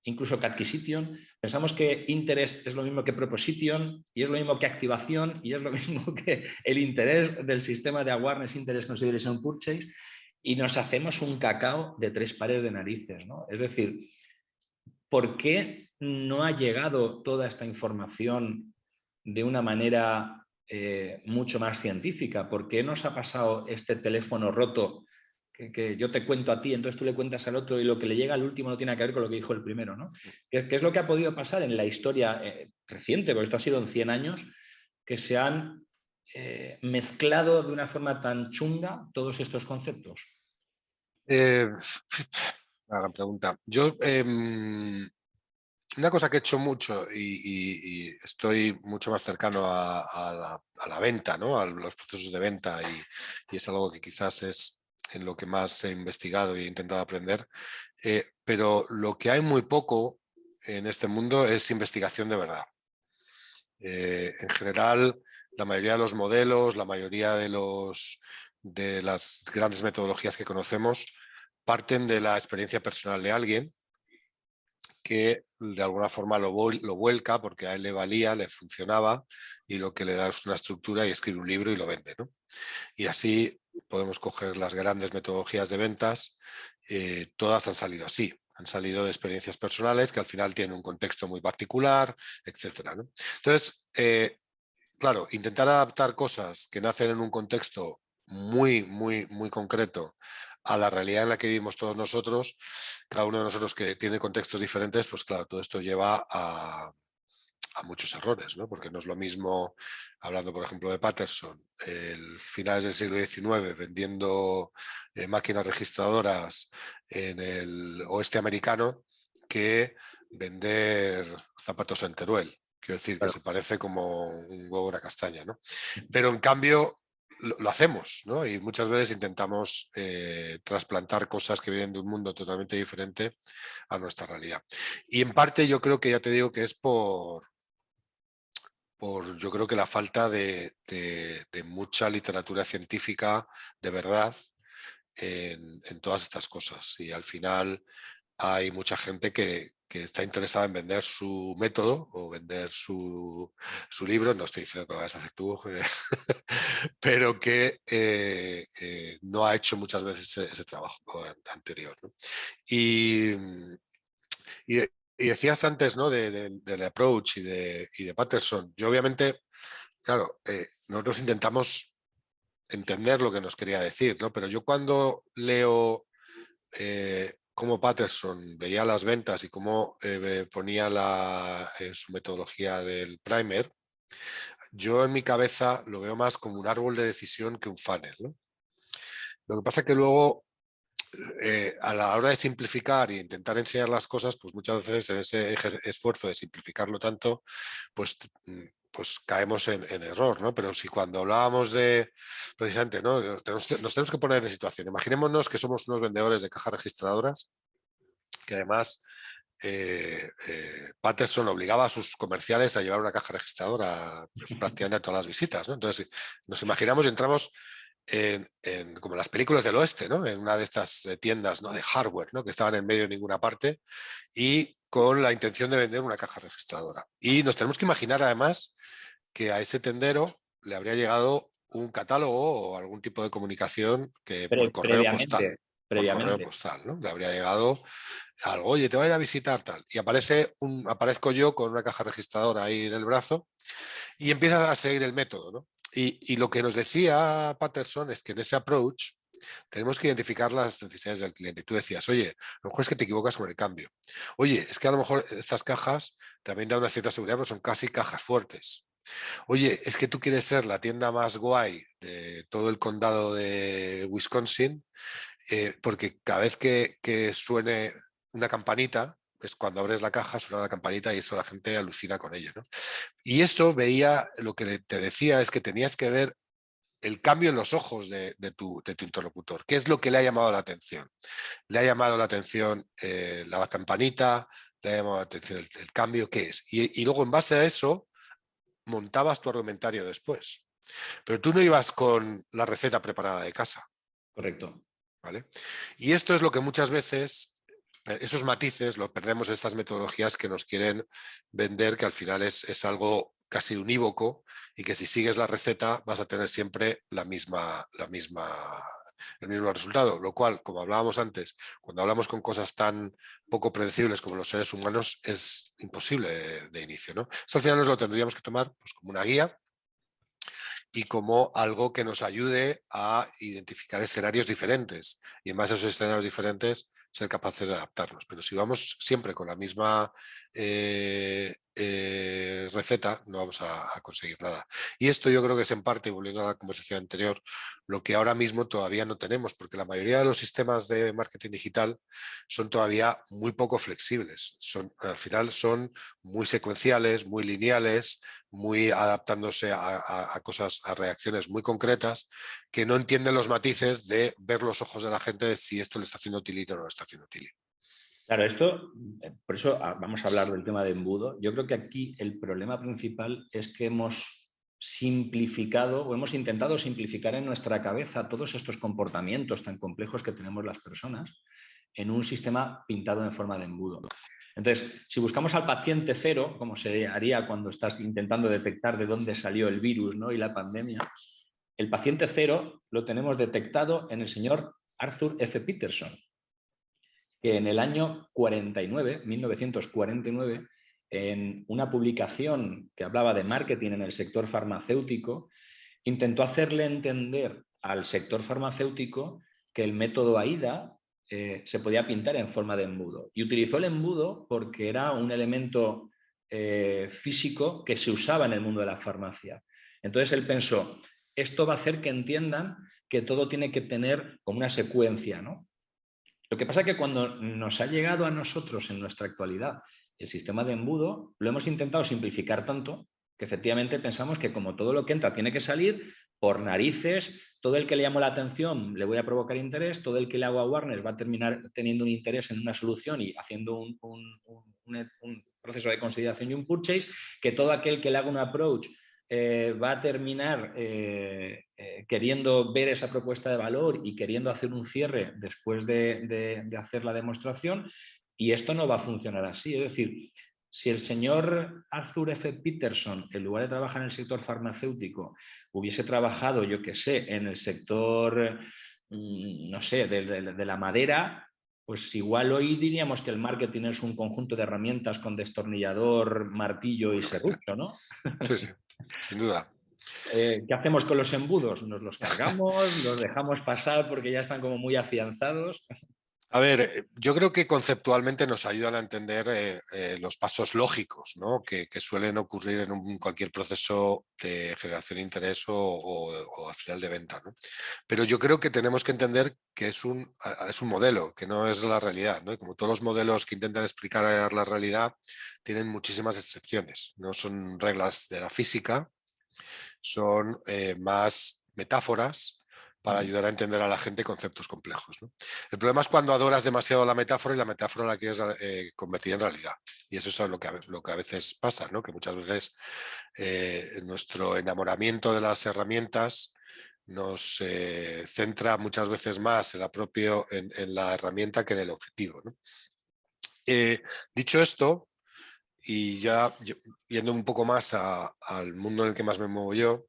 incluso que acquisition. Pensamos que interest es lo mismo que proposition y es lo mismo que activación y es lo mismo que el interés del sistema de awareness, interest, consideration, purchase, y nos hacemos un cacao de 3 pares de narices, ¿no? Es decir, ¿por qué no ha llegado toda esta información de una manera mucho más científica? ¿Por qué nos ha pasado este teléfono roto que yo te cuento a ti, entonces tú le cuentas al otro y lo que le llega al último no tiene que ver con lo que dijo el primero, ¿no? ¿Qué es lo que ha podido pasar en la historia reciente? Porque esto ha sido en 100 años, que se han mezclado de una forma tan chunga todos estos conceptos. Una gran pregunta. Yo, una cosa que he hecho mucho y estoy mucho más cercano a la venta, ¿no? A los procesos de venta, y es algo que quizás es en lo que más he investigado y he intentado aprender, pero lo que hay muy poco en este mundo es investigación de verdad. En general, la mayoría de los modelos, la mayoría de las grandes metodologías que conocemos parten de la experiencia personal de alguien que de alguna forma lo vuelca porque a él le valía, le funcionaba, y lo que le da es una estructura y escribe un libro y lo vende, ¿no? Y así podemos coger las grandes metodologías de ventas, todas han salido así. Han salido de experiencias personales que al final tienen un contexto muy particular, etcétera, ¿no? Entonces, claro, intentar adaptar cosas que nacen en un contexto muy, muy, muy concreto a la realidad en la que vivimos todos nosotros, cada uno de nosotros que tiene contextos diferentes, pues claro, todo esto lleva a muchos errores, ¿no? Porque no es lo mismo, hablando por ejemplo de Patterson, el finales del siglo XIX vendiendo máquinas registradoras en el oeste americano, que vender zapatos en Teruel. Quiero decir, que se parece como un huevo a una castaña, ¿no? Pero en cambio lo hacemos, ¿no? Y muchas veces intentamos trasplantar cosas que vienen de un mundo totalmente diferente a nuestra realidad. Y en parte yo creo que, ya te digo, que es por yo creo que la falta de mucha literatura científica de verdad en todas estas cosas. Y al final hay mucha gente que está interesada en vender su método o vender su libro. No estoy diciendo que lo vayas a hacer tú, pero que no ha hecho muchas veces ese trabajo anterior, ¿no? Y decías antes, ¿no? del approach y de Patterson. Yo obviamente, claro, nosotros intentamos entender lo que nos quería decir, ¿no? Pero yo cuando leo cómo Patterson veía las ventas y cómo ponía su metodología del primer, yo en mi cabeza lo veo más como un árbol de decisión que un funnel, ¿no? Lo que pasa es que luego, a la hora de simplificar e intentar enseñar las cosas, pues muchas veces en ese esfuerzo de simplificarlo tanto, pues caemos en error, ¿no? Pero si cuando hablábamos de, precisamente, ¿no? Nos tenemos que poner en situación. Imaginémonos que somos unos vendedores de cajas registradoras, que además Patterson obligaba a sus comerciales a llevar una caja registradora prácticamente a todas las visitas, ¿no? Entonces nos imaginamos y entramos como las películas del oeste, ¿no? En una de estas tiendas, ¿no? De hardware, ¿no? Que estaban en medio de ninguna parte y con la intención de vender una caja registradora. Y nos tenemos que imaginar además que a ese tendero le habría llegado un catálogo o algún tipo de comunicación que por correo postal. Por correo postal, ¿no? Le habría llegado algo, oye, te voy a ir a visitar tal. Y aparezco yo con una caja registradora ahí en el brazo y empieza a seguir el método, ¿no? Y lo que nos decía Patterson es que en ese approach tenemos que identificar las necesidades del cliente. Y tú decías, oye, a lo mejor es que te equivocas con el cambio. Oye, es que a lo mejor estas cajas también dan una cierta seguridad, pero son casi cajas fuertes. Oye, es que tú quieres ser la tienda más guay de todo el condado de Wisconsin, porque cada vez que suene una campanita, pues cuando abres la caja suena la campanita y eso la gente alucina con ello, ¿no? Y eso veía, lo que te decía es que tenías que ver el cambio en los ojos de tu interlocutor. ¿Qué es lo que le ha llamado la atención? Le ha llamado la atención la campanita, le ha llamado la atención el cambio, ¿qué es? Y luego en base a eso montabas tu argumentario después. Pero tú no ibas con la receta preparada de casa. Correcto. ¿Vale? Y esto es lo que muchas veces, esos matices, los perdemos en estas metodologías que nos quieren vender, que al final es algo casi unívoco y que si sigues la receta vas a tener siempre el mismo resultado, lo cual, como hablábamos antes, cuando hablamos con cosas tan poco predecibles como los seres humanos, es imposible de inicio, ¿no? Esto al final nos lo tendríamos que tomar pues, como una guía y como algo que nos ayude a identificar escenarios diferentes y en base a esos escenarios diferentes ser capaces de adaptarnos. Pero si vamos siempre con la misma receta, no vamos a conseguir nada. Y esto yo creo que es en parte, volviendo a la conversación anterior, lo que ahora mismo todavía no tenemos, porque la mayoría de los sistemas de marketing digital son todavía muy poco flexibles. Al final son muy secuenciales, muy lineales, muy adaptándose a cosas, a reacciones muy concretas, que no entienden los matices de ver los ojos de la gente de si esto le está haciendo utility o no le está haciendo utility. Claro, esto, por eso vamos a hablar del tema de embudo. Yo creo que aquí el problema principal es que hemos simplificado o hemos intentado simplificar en nuestra cabeza todos estos comportamientos tan complejos que tenemos las personas en un sistema pintado en forma de embudo. Entonces, si buscamos al paciente cero, como se haría cuando estás intentando detectar de dónde salió el virus, ¿no? y la pandemia, el paciente cero lo tenemos detectado en el señor Arthur F. Peterson, que en el año 1949, en una publicación que hablaba de marketing en el sector farmacéutico, intentó hacerle entender al sector farmacéutico que el método AIDA se podía pintar en forma de embudo. Y utilizó el embudo porque era un elemento físico que se usaba en el mundo de la farmacia. Entonces él pensó, esto va a hacer que entiendan que todo tiene que tener como una secuencia, ¿no? Lo que pasa es que cuando nos ha llegado a nosotros en nuestra actualidad el sistema de embudo, lo hemos intentado simplificar tanto que efectivamente pensamos que como todo lo que entra tiene que salir, por narices, todo el que le llamo la atención le voy a provocar interés, todo el que le hago awareness va a terminar teniendo un interés en una solución y haciendo un proceso de consideración y un purchase, que todo aquel que le haga un approach va a terminar queriendo ver esa propuesta de valor y queriendo hacer un cierre después de hacer la demostración, y esto no va a funcionar así. Es decir, si el señor Arthur F. Peterson, en lugar de trabajar en el sector farmacéutico, hubiese trabajado, yo qué sé, en el sector, no sé, de la madera, pues igual hoy diríamos que el marketing es un conjunto de herramientas con destornillador, martillo y serrucho, ¿no? Sí, sí, sin duda. ¿Qué hacemos con los embudos? ¿Nos los cargamos? ¿Los dejamos pasar porque ya están como muy afianzados? A ver, yo creo que conceptualmente nos ayudan a entender los pasos lógicos, ¿no? que suelen ocurrir en cualquier proceso de generación de interés o al final de venta, ¿no? Pero yo creo que tenemos que entender que es un modelo, que no es la realidad, ¿no? Y como todos los modelos que intentan explicar la realidad, tienen muchísimas excepciones. No son reglas de la física, son más metáforas para ayudar a entender a la gente conceptos complejos, ¿no? El problema es cuando adoras demasiado la metáfora y la metáfora la quieres convertir en realidad. Y eso es lo que a veces pasa, ¿no? Que muchas veces nuestro enamoramiento de las herramientas nos centra muchas veces más en la herramienta que en el objetivo, ¿no? Dicho esto, y ya yendo un poco más al mundo en el que más me muevo yo,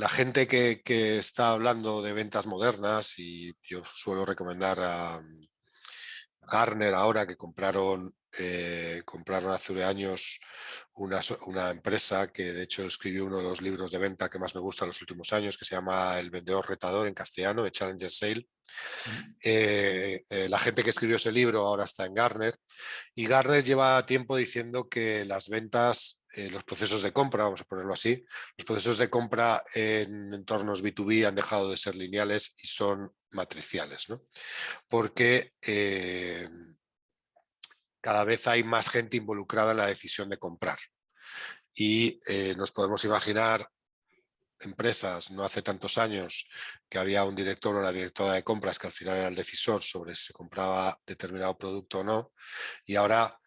la gente que está hablando de ventas modernas, y yo suelo recomendar a Gartner ahora, que compraron hace años una empresa que de hecho escribió uno de los libros de venta que más me gusta en los últimos años, que se llama El vendedor retador en castellano, de Challenger Sale. La gente que escribió ese libro ahora está en Gartner, y Gartner lleva tiempo diciendo que las ventas, los procesos de compra, vamos a ponerlo así, los procesos de compra en entornos B2B han dejado de ser lineales y son matriciales, ¿no? Porque cada vez hay más gente involucrada en la decisión de comprar. y nos podemos imaginar empresas, no hace tantos años, que había un director o una directora de compras que al final era el decisor sobre si se compraba determinado producto o no, y ahora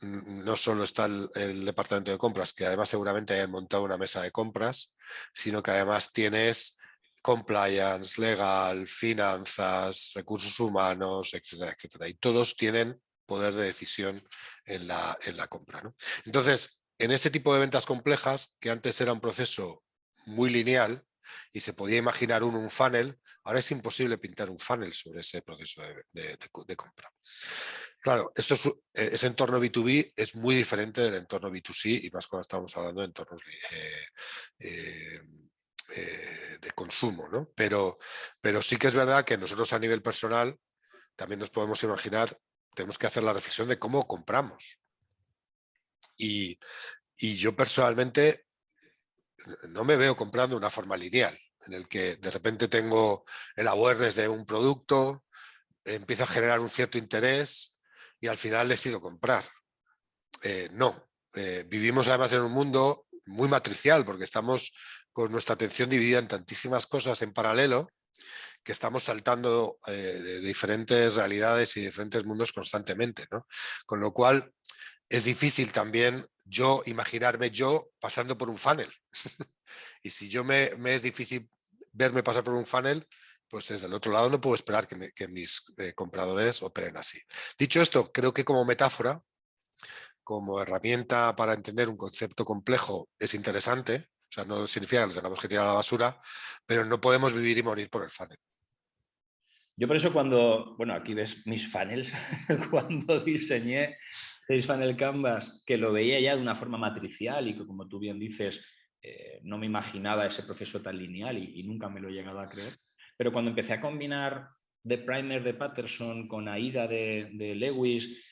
no solo está el departamento de compras, que además seguramente hayan montado una mesa de compras, sino que además tienes compliance, legal, finanzas, recursos humanos, etcétera, etcétera. Y todos tienen poder de decisión en la compra, ¿no? Entonces, en ese tipo de ventas complejas, que antes era un proceso muy lineal y se podía imaginar un funnel, ahora es imposible pintar un funnel sobre ese proceso de compra. Claro, ese entorno B2B es muy diferente del entorno B2C y más cuando estamos hablando de entornos de consumo, ¿no? Pero sí que es verdad que nosotros a nivel personal también nos podemos imaginar, tenemos que hacer la reflexión de cómo compramos. Y yo personalmente no me veo comprando de una forma lineal, en el que de repente tengo el awareness de un producto, empiezo a generar un cierto interés y al final decido comprar. No, vivimos además en un mundo muy matricial porque estamos con nuestra atención dividida en tantísimas cosas en paralelo que estamos saltando de diferentes realidades y diferentes mundos constantemente, ¿no? Con lo cual es difícil también imaginarme yo pasando por un funnel. Y si me es difícil verme pasar por un funnel, pues desde el otro lado no puedo esperar que mis compradores operen así. Dicho esto, creo que como metáfora, como herramienta para entender un concepto complejo es interesante. O sea, no significa que lo tengamos que tirar a la basura, pero no podemos vivir y morir por el funnel. Yo por eso bueno, aquí ves mis funnels, cuando diseñé 6 Funnel Canvas, que lo veía ya de una forma matricial y que, como tú bien dices, no me imaginaba ese proceso tan lineal y nunca me lo he llegado a creer. Pero cuando empecé a combinar The Primer de Patterson con AIDA de Lewis,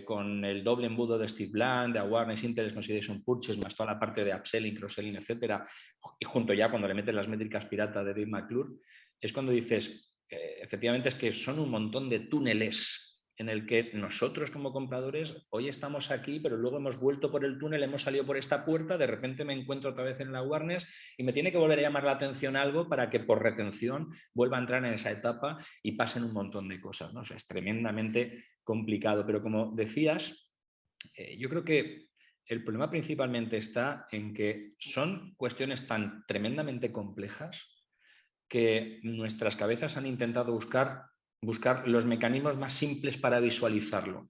con el doble embudo de Steve Bland, de Awareness, Interest, Consideration, Purchase, más toda la parte de upselling, cross-selling, etcétera, y junto ya cuando le metes las métricas pirata de Dave McClure, es cuando dices, efectivamente es que son un montón de túneles en el que nosotros como compradores hoy estamos aquí, pero luego hemos vuelto por el túnel, hemos salido por esta puerta, de repente me encuentro otra vez en la awareness y me tiene que volver a llamar la atención algo para que por retención vuelva a entrar en esa etapa y pasen un montón de cosas, ¿no? O sea, es tremendamente complicado, pero como decías, yo creo que el problema principalmente está en que son cuestiones tan tremendamente complejas que nuestras cabezas han intentado buscar los mecanismos más simples para visualizarlo,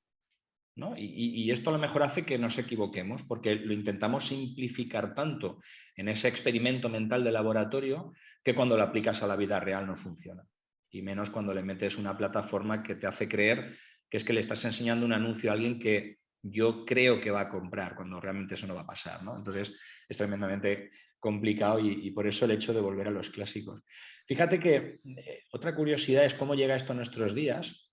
¿no? Y esto a lo mejor hace que nos equivoquemos, porque lo intentamos simplificar tanto en ese experimento mental de laboratorio que cuando lo aplicas a la vida real no funciona. Y menos cuando le metes una plataforma que te hace creer que es que le estás enseñando un anuncio a alguien que yo creo que va a comprar, cuando realmente eso no va a pasar, ¿no? Entonces es tremendamente complicado y por eso el hecho de volver a los clásicos. Fíjate que otra curiosidad es cómo llega esto a nuestros días.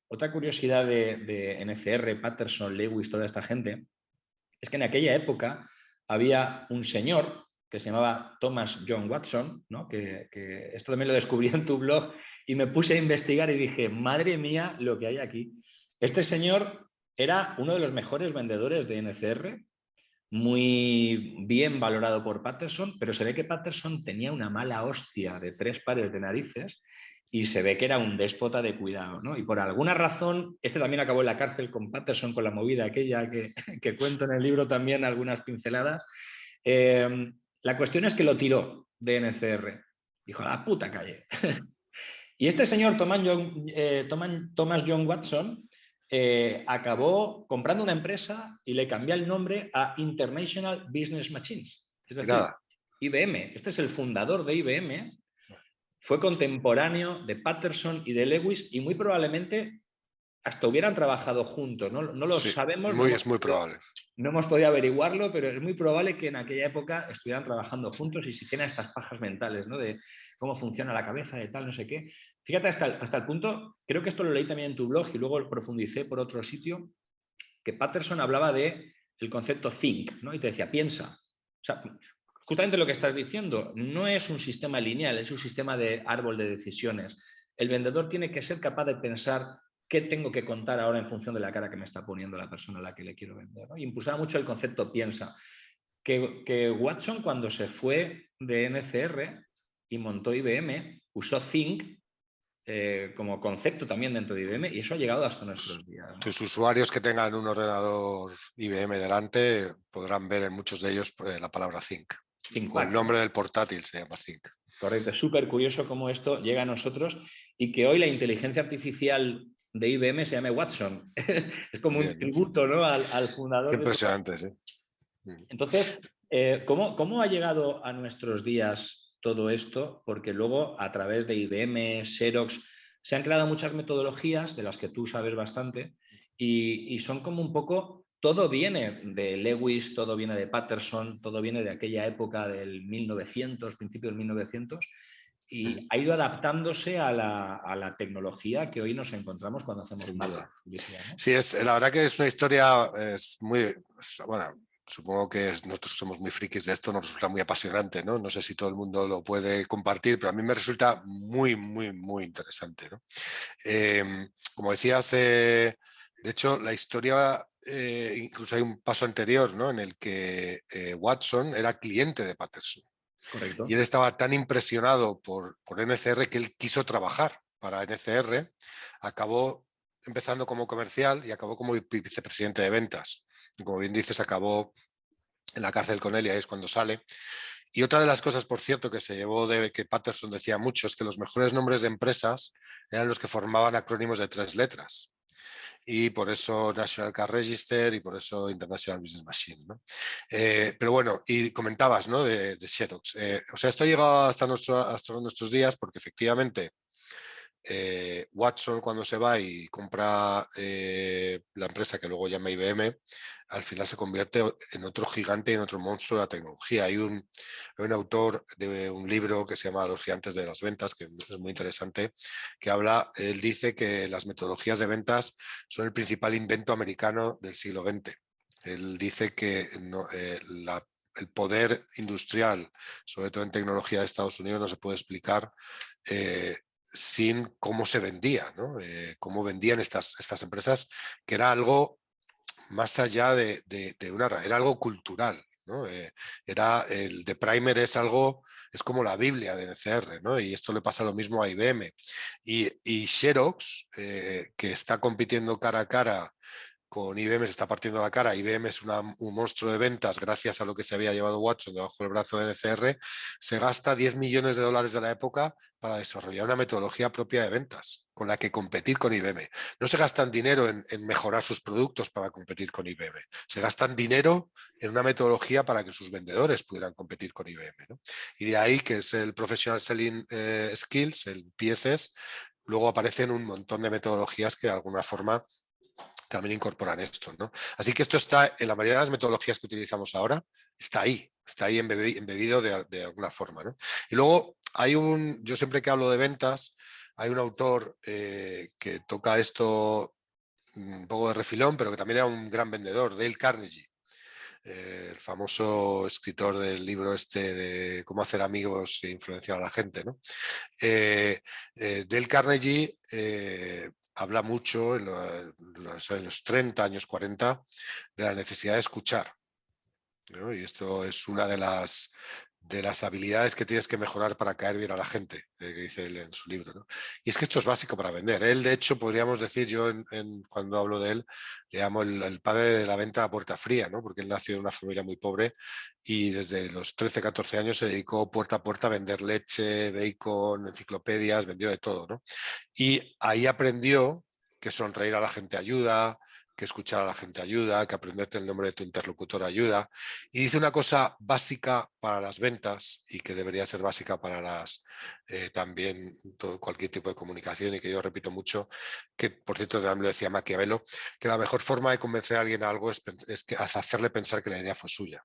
Otra curiosidad de NCR, Patterson, Lewis, toda esta gente, es que en aquella época había un señor que se llamaba Thomas John Watson, ¿no? que esto también lo descubrí en tu blog y me puse a investigar y dije, madre mía, lo que hay aquí. Este señor era uno de los mejores vendedores de NCR, muy bien valorado por Patterson, pero se ve que Patterson tenía una mala hostia de 3 pares de narices y se ve que era un déspota de cuidado, ¿no? Y por alguna razón, este también acabó en la cárcel con Patterson, con la movida aquella que cuento en el libro también, algunas pinceladas. La cuestión es que lo tiró de NCR. Dijo, a la puta calle. Y este señor, Thomas John Watson, acabó comprando una empresa y le cambió el nombre a International Business Machines. Es decir, Nada. IBM. Este es el fundador de IBM. Fue contemporáneo de Patterson y de Lewis y muy probablemente hasta hubieran trabajado juntos. No lo Sí, sabemos, es muy probable. no hemos podido averiguarlo, pero es muy probable que en aquella época estuvieran trabajando juntos y si tienen estas pajas mentales, ¿no? De cómo funciona la cabeza, de tal, no sé qué. Fíjate, hasta el punto, creo que esto lo leí también en tu blog y luego lo profundicé por otro sitio, que Patterson hablaba de el concepto think, ¿no? Y te decía, piensa. O sea, justamente lo que estás diciendo, no es un sistema lineal, es un sistema de árbol de decisiones. El vendedor tiene que ser capaz de pensar qué tengo que contar ahora en función de la cara que me está poniendo la persona a la que le quiero vender, ¿no? Y impulsaba mucho el concepto piensa. que Watson, cuando se fue de NCR y montó IBM, usó Think como concepto también dentro de IBM, y eso ha llegado hasta nuestros días, ¿no? Tus usuarios que tengan un ordenador IBM delante podrán ver en muchos de ellos la palabra Think. O el ThinkPad. nombre del portátil se llama Think. Correcto, es súper curioso cómo esto llega a nosotros y que hoy la inteligencia artificial de IBM se llame Watson. Es como un Bien, ¿no? tributo, ¿no?, al Qué fundador de todo. impresionante, sí. Entonces, ¿cómo ha llegado a nuestros días todo esto? Porque luego, a través de IBM, Xerox, se han creado muchas metodologías de las que tú sabes bastante y son como un poco, todo viene de Lewis, todo viene de Patterson, todo viene de aquella época del 1900, principio del 1900, y ha ido adaptándose a la tecnología que hoy nos encontramos cuando hacemos Sin marketing duda. y publicidad, ¿no? Sí, la verdad que es una historia bueno, supongo que nosotros somos muy frikis de esto, nos resulta muy apasionante, ¿no? No sé si todo el mundo lo puede compartir, pero a mí me resulta muy, muy, muy interesante, ¿no? Como decías, de hecho, la historia, incluso hay un paso anterior, ¿no?, en el que Watson era cliente de Patterson. Y Correcto. él estaba tan impresionado por NCR que él quiso trabajar para NCR, acabó empezando como comercial y acabó como vicepresidente de ventas. Y como bien dices, acabó en la cárcel con él y ahí es cuando sale. Y otra de las cosas, por cierto, que se llevó de que Patterson decía mucho es que los mejores nombres de empresas eran los que formaban acrónimos de 3 letras. Y por eso National Car Register y por eso International Business Machine, ¿no? Pero bueno, y comentabas, ¿no?, de Xerox. O sea, esto ha llegado hasta nuestros días porque efectivamente Watson, cuando se va y compra la empresa que luego llama IBM, al final se convierte en otro gigante y en otro monstruo de la tecnología. Hay un autor de un libro que se llama Los gigantes de las ventas, que es muy interesante, que él dice que las metodologías de ventas son el principal invento americano del siglo XX. Él dice que el poder industrial, sobre todo en tecnología de Estados Unidos, no se puede explicar sin cómo se vendía, ¿no? Cómo vendían estas empresas, que era algo más allá de era algo cultural, ¿no? Era el de Primer es como la Biblia de NCR, ¿no? Y esto le pasa lo mismo a IBM. Y Xerox, que está compitiendo cara a cara con IBM, se está partiendo la cara. IBM es un monstruo de ventas gracias a lo que se había llevado Watson debajo del brazo de NCR. Se gasta 10 millones de dólares de la época para desarrollar una metodología propia de ventas con la que competir con IBM. No se gastan dinero en mejorar sus productos para competir con IBM. Se gastan dinero en una metodología para que sus vendedores pudieran competir con IBM, ¿no? Y de ahí que es el Professional Selling Skills, el PSS. Luego aparecen un montón de metodologías que de alguna forma también incorporan esto, ¿no? Así que esto está en la mayoría de las metodologías que utilizamos ahora, está ahí embebido de alguna forma, ¿no? Y luego yo siempre que hablo de ventas, hay un autor que toca esto un poco de refilón, pero que también era un gran vendedor, Dale Carnegie, el famoso escritor del libro este de cómo hacer amigos e influenciar a la gente, ¿no? Dale Carnegie habla mucho en los 30 años 40 de la necesidad de escuchar, ¿no? Y esto es una de las habilidades que tienes que mejorar para caer bien a la gente, que dice él en su libro, ¿no? Y es que esto es básico para vender. Él, de hecho, podríamos decir, yo cuando hablo de él, le llamo el padre de la venta a puerta fría, ¿no? Porque él nació en una familia muy pobre y desde los 13, 14 años se dedicó puerta a puerta a vender leche, bacon, enciclopedias, vendió de todo, ¿no? Y ahí aprendió que sonreír a la gente ayuda, que escuchar a la gente ayuda, que aprenderte el nombre de tu interlocutor ayuda. Y dice una cosa básica para las ventas y que debería ser básica para también cualquier tipo de comunicación y que yo repito mucho, que por cierto también lo decía Maquiavelo, que la mejor forma de convencer a alguien a algo es hacerle pensar que la idea fue suya.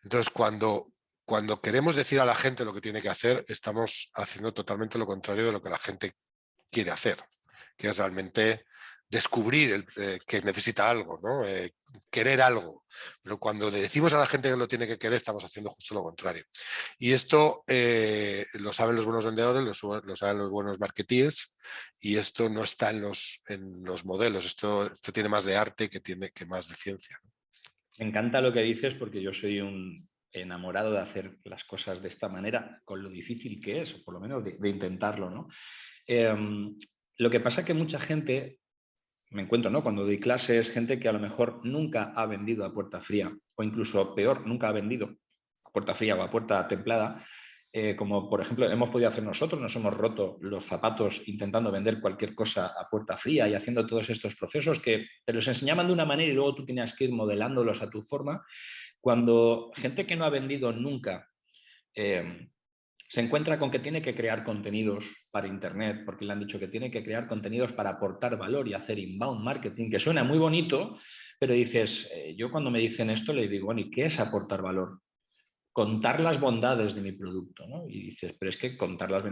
Entonces, cuando queremos decir a la gente lo que tiene que hacer, estamos haciendo totalmente lo contrario de lo que la gente quiere hacer, que es realmente descubrir que necesita algo, ¿no? Querer algo. Pero cuando le decimos a la gente que lo tiene que querer, estamos haciendo justo lo contrario. Y esto lo saben los buenos vendedores, lo saben los buenos marketeers, y esto no está en los modelos. Esto tiene más de arte que más de ciencia, ¿no? Me encanta lo que dices porque yo soy un enamorado de hacer las cosas de esta manera, con lo difícil que es, o por lo menos de intentarlo, ¿no? Lo que pasa es que mucha gente, me encuentro, ¿no? Cuando doy clases, gente que a lo mejor nunca ha vendido a puerta fría, o incluso peor, nunca ha vendido a puerta fría o a puerta templada, como por ejemplo hemos podido hacer nosotros, nos hemos roto los zapatos intentando vender cualquier cosa a puerta fría y haciendo todos estos procesos que te los enseñaban de una manera y luego tú tenías que ir modelándolos a tu forma. Cuando gente que no ha vendido nunca eh, se encuentra con que tiene que crear contenidos para Internet, porque le han dicho que tiene que crear contenidos para aportar valor y hacer inbound marketing, que suena muy bonito, pero dices, yo cuando me dicen esto le digo, bueno, ¿y qué es aportar valor? Contar las bondades de mi producto, ¿no? Y dices, pero es que contar las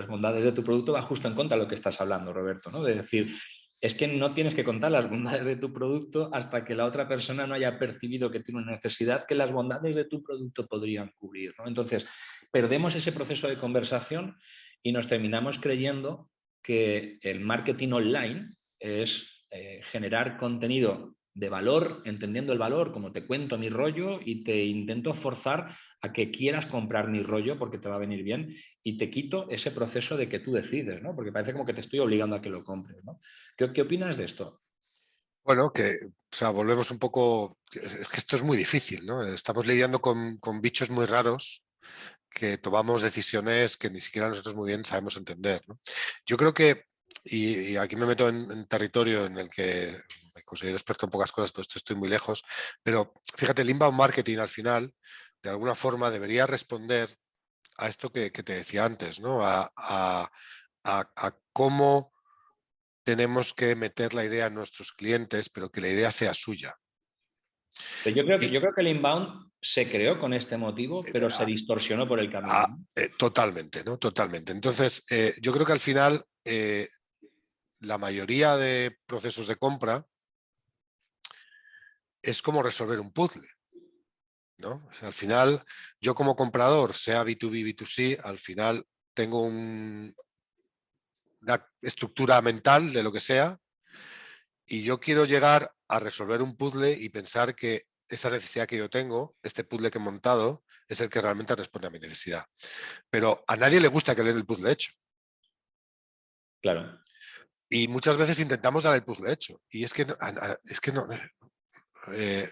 bondades de tu producto va justo en contra de lo que estás hablando, Roberto, ¿no? De decir, es que no tienes que contar las bondades de tu producto hasta que la otra persona no haya percibido que tiene una necesidad que las bondades de tu producto podrían cubrir, ¿no? Entonces, perdemos ese proceso de conversación y nos terminamos creyendo que el marketing online es generar contenido de valor, entendiendo el valor, como te cuento mi rollo y te intento forzar a que quieras comprar mi rollo porque te va a venir bien y te quito ese proceso de que tú decides, ¿no? Porque parece como que te estoy obligando a que lo compres, ¿no? ¿Qué opinas de esto? Bueno, o sea, volvemos un poco, es que esto es muy difícil, ¿no? Estamos lidiando con bichos muy raros que tomamos decisiones que ni siquiera nosotros muy bien sabemos entender, ¿no? Yo creo que, y aquí me meto en territorio en el que me considero experto en pocas cosas, pero estoy muy lejos, pero fíjate, el inbound marketing al final, de alguna forma, debería responder a esto que te decía antes, ¿no? A cómo tenemos que meter la idea a nuestros clientes, pero que la idea sea suya. Pero Y, yo creo que el inbound se creó con este motivo, pero se distorsionó por el camino, ¿no? totalmente, ¿no? Totalmente. Entonces, yo creo que al final la mayoría de procesos de compra es como resolver un puzzle, ¿no? O sea, al final, yo como comprador, sea B2B, B2C, al final tengo una estructura mental de lo que sea y yo quiero llegar a resolver un puzzle y pensar que esa necesidad que yo tengo, este puzzle que he montado, es el que realmente responde a mi necesidad. Pero a nadie le gusta que le den el puzzle hecho. Claro. Y muchas veces intentamos dar el puzzle hecho. Y es que no, eh,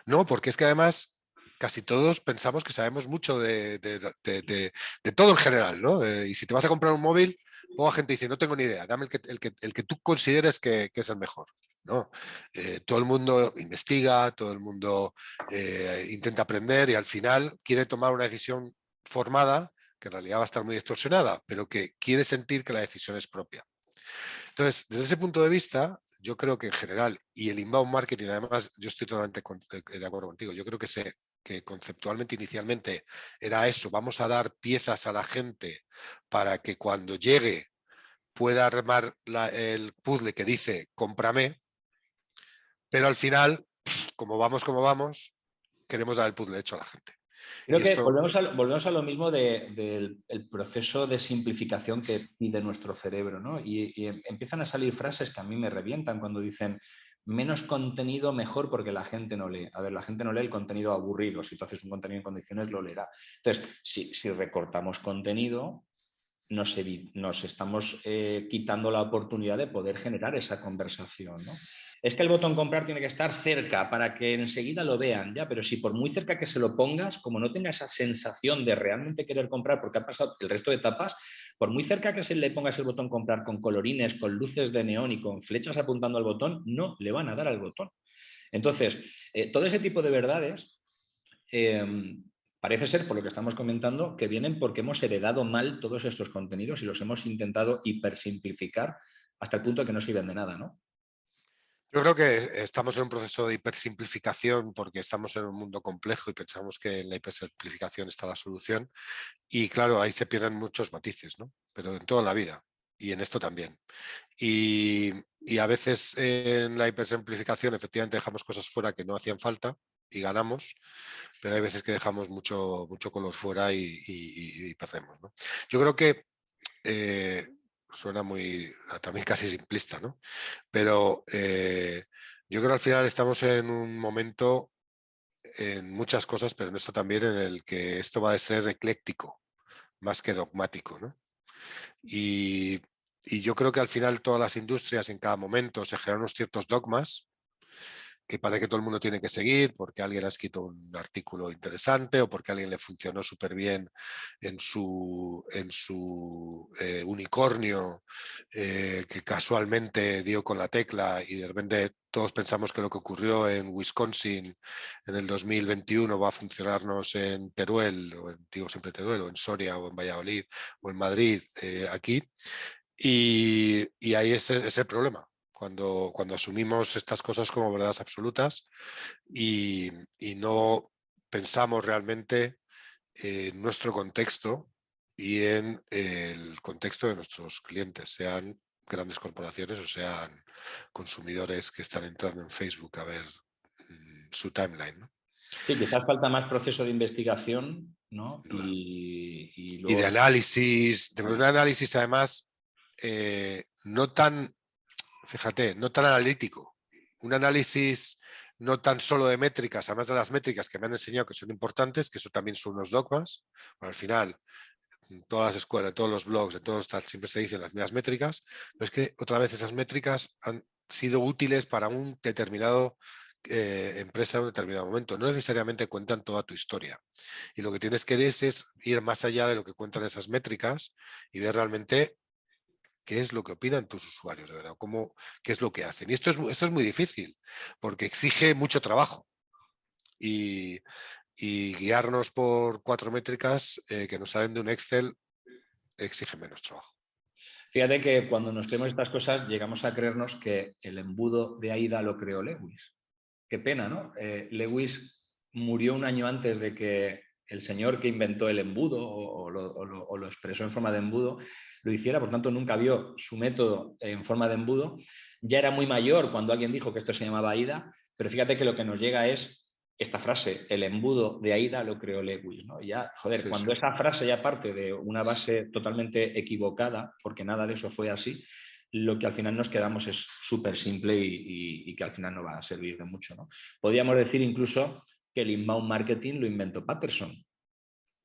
no, porque es que además casi todos pensamos que sabemos mucho de todo en general, ¿no? Y si te vas a comprar un móvil, poca gente dice, no tengo ni idea, dame el que tú consideres que es el mejor. No, todo el mundo investiga, todo el mundo intenta aprender y al final quiere tomar una decisión formada que en realidad va a estar muy distorsionada, pero que quiere sentir que la decisión es propia. Entonces, desde ese punto de vista, yo creo que en general, y el inbound marketing, además, yo estoy totalmente de acuerdo contigo, yo creo que conceptualmente, inicialmente, era eso, vamos a dar piezas a la gente para que cuando llegue pueda armar el puzzle que dice cómprame, pero al final, como vamos, queremos dar el puzzle hecho a la gente. Creo Y que esto, volvemos a lo mismo del el proceso de simplificación que pide nuestro cerebro, ¿no? Y empiezan a salir frases que a mí me revientan cuando dicen menos contenido mejor porque la gente no lee. A ver, la gente no lee el contenido aburrido. Si tú haces un contenido en condiciones, lo leerá. Entonces, si recortamos contenido, nos estamos quitando la oportunidad de poder generar esa conversación, ¿no? Es que el botón comprar tiene que estar cerca para que enseguida lo vean, ya, pero si por muy cerca que se lo pongas, como no tenga esa sensación de realmente querer comprar porque ha pasado el resto de etapas, por muy cerca que se le pongas el botón comprar con colorines, con luces de neón y con flechas apuntando al botón, no le van a dar al botón. Entonces, todo ese tipo de verdades parece ser, por lo que estamos comentando, que vienen porque hemos heredado mal todos estos contenidos y los hemos intentado hipersimplificar hasta el punto de que no sirven de nada, ¿no? yo creo que estamos en un proceso de hipersimplificación porque estamos en un mundo complejo y pensamos que en la hipersimplificación está la solución. Y claro, ahí se pierden muchos matices, ¿no? Pero en toda la vida y en esto también. Y, y a veces en la hipersimplificación efectivamente dejamos cosas fuera que no hacían falta y ganamos, pero hay veces que dejamos mucho color fuera y perdemos, ¿no? Yo creo que eh, suena muy también casi simplista, ¿no? Pero yo creo que al final estamos en un momento en muchas cosas, pero en esto también, en el que esto va a ser ecléctico más que dogmático, ¿no? Y, y yo creo que al final todas las industrias en cada momento se generan unos ciertos dogmas que parece que todo el mundo tiene que seguir porque alguien ha escrito un artículo interesante o porque a alguien le funcionó súper bien en su unicornio que casualmente dio con la tecla y de repente todos pensamos que lo que ocurrió en Wisconsin en el 2021 va a funcionarnos en Teruel, o digo siempre Teruel, o en Soria, o en Valladolid, o en Madrid, aquí. Y ahí es el problema cuando asumimos estas cosas como verdades absolutas y no pensamos realmente en nuestro contexto y en el contexto de nuestros clientes, sean grandes corporaciones o sean consumidores que están entrando en Facebook a ver su timeline, ¿no? Sí, quizás falta más proceso de investigación, ¿no? Y Y de luego... análisis, de un análisis además no tan, fíjate, no tan analítico, un análisis no tan solo de métricas, además de las métricas que me han enseñado que son importantes, que eso también son unos dogmas, pero al final en todas las escuelas, en todos los blogs, en todos tal, siempre se dicen las mismas métricas, pero es que otra vez esas métricas han sido útiles para un determinado empresa en un determinado momento. No necesariamente cuentan toda tu historia. Y lo que tienes que es ir más allá de lo que cuentan esas métricas y ver realmente qué es lo que opinan tus usuarios, de verdad, qué es lo que hacen. Y esto es muy difícil, porque exige mucho trabajo. Y, y guiarnos por 4 métricas que nos salen de un Excel exige menos trabajo. Fíjate que cuando nos creemos estas cosas llegamos a creernos que el embudo de AIDA lo creó Lewis. Qué pena, ¿no? Lewis murió un año antes de que el señor que inventó el embudo o lo expresó en forma de embudo lo hiciera, por tanto nunca vio su método en forma de embudo. Ya era muy mayor cuando alguien dijo que esto se llamaba AIDA, pero fíjate que lo que nos llega es esta frase, el embudo de AIDA lo creó Lewis, ¿no? Y ya, joder, Sí, cuando sí. esa frase ya parte de una base totalmente equivocada, porque nada de eso fue así, lo que al final nos quedamos es súper simple y que al final no va a servir de mucho, ¿no? Podríamos decir incluso que el inbound marketing lo inventó Patterson,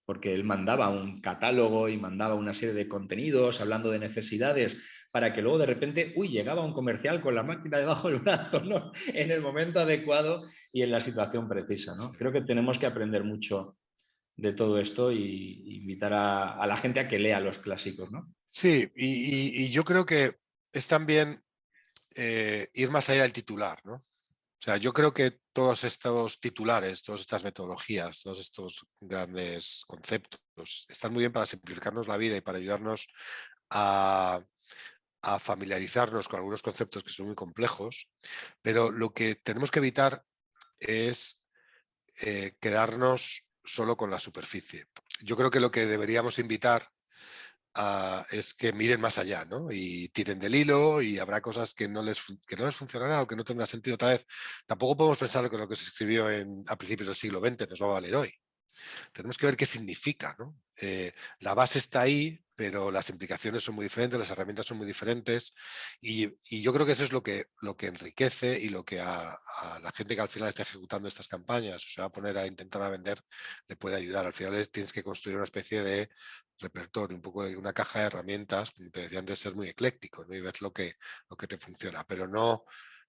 porque él mandaba un catálogo y mandaba una serie de contenidos hablando de necesidades para que luego de repente, llegaba un comercial con la máquina debajo del brazo, ¿no? En el momento adecuado y en la situación precisa, ¿no? Sí, Creo que tenemos que aprender mucho de todo esto y invitar a la gente a que lea los clásicos, ¿no? sí, y yo creo que es también ir más allá del titular, ¿no? O sea, yo creo que todos estos titulares, todas estas metodologías, todos estos grandes conceptos están muy bien para simplificarnos la vida y para ayudarnos a, a familiarizarnos con algunos conceptos que son muy complejos, pero lo que tenemos que evitar es quedarnos solo con la superficie. Yo creo que lo que deberíamos invitar es que miren más allá, ¿no? Y tiren del hilo y habrá cosas que no les funcionará o que no tendrá sentido otra vez. Tampoco podemos pensar que lo que se escribió a principios del siglo XX nos va a valer hoy. Tenemos que ver qué significa, ¿no? La base está ahí, pero las implicaciones son muy diferentes, las herramientas son muy diferentes y yo creo que eso es lo que enriquece y lo que a la gente que al final está ejecutando estas campañas o se va a poner a intentar a vender le puede ayudar. Al final tienes que construir una especie de repertorio, un poco de una caja de herramientas, como te decía antes, ser muy ecléctico, ¿no? Y ver lo que te funciona, pero no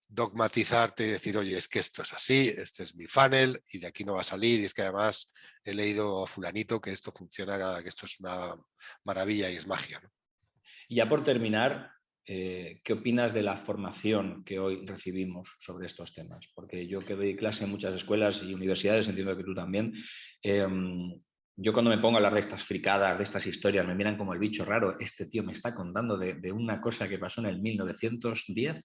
dogmatizarte y decir, oye, es que esto es así, este es mi funnel y de aquí no va a salir y es que además he leído a fulanito que esto funciona, que esto es una maravilla y es magia, ¿no? Y ya por terminar, ¿qué opinas de la formación que hoy recibimos sobre estos temas? Porque yo que doy clase en muchas escuelas y universidades, entiendo que tú también, eh, yo cuando me pongo a hablar de estas fricadas, de estas historias, me miran como el bicho raro, este tío me está contando de una cosa que pasó en el 1910,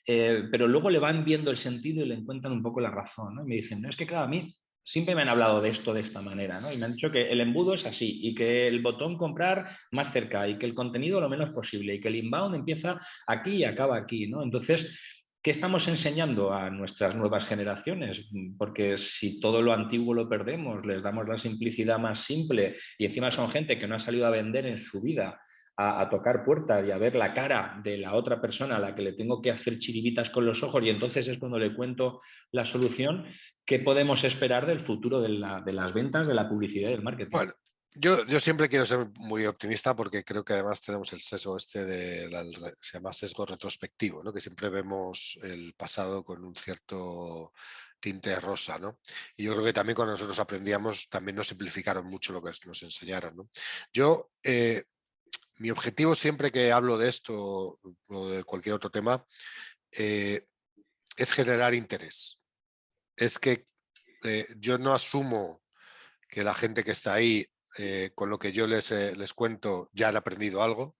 pero luego le van viendo el sentido y le encuentran un poco la razón, ¿no? Y me dicen, no, es que claro, a mí siempre me han hablado de esto de esta manera, ¿no? Y me han dicho que el embudo es así y que el botón comprar más cerca y que el contenido lo menos posible y que el inbound empieza aquí y acaba aquí, ¿no? Entonces, ¿qué estamos enseñando a nuestras nuevas generaciones? Porque si todo lo antiguo lo perdemos, les damos la simplicidad más simple y encima son gente que no ha salido a vender en su vida a tocar puertas y a ver la cara de la otra persona a la que le tengo que hacer chiribitas con los ojos y entonces es cuando le cuento la solución, ¿qué podemos esperar del futuro de las ventas, de la publicidad y del marketing? Bueno, yo siempre quiero ser muy optimista porque creo que además tenemos el sesgo se llama sesgo retrospectivo, ¿no? Que siempre vemos el pasado con un cierto tinte rosa, ¿no? Y yo creo que también cuando nosotros aprendíamos también nos simplificaron mucho lo que nos enseñaron, ¿no? Yo, mi objetivo siempre que hablo de esto o de cualquier otro tema es generar interés. Es que yo no asumo que la gente que está ahí, con lo que yo les cuento, ya han aprendido algo,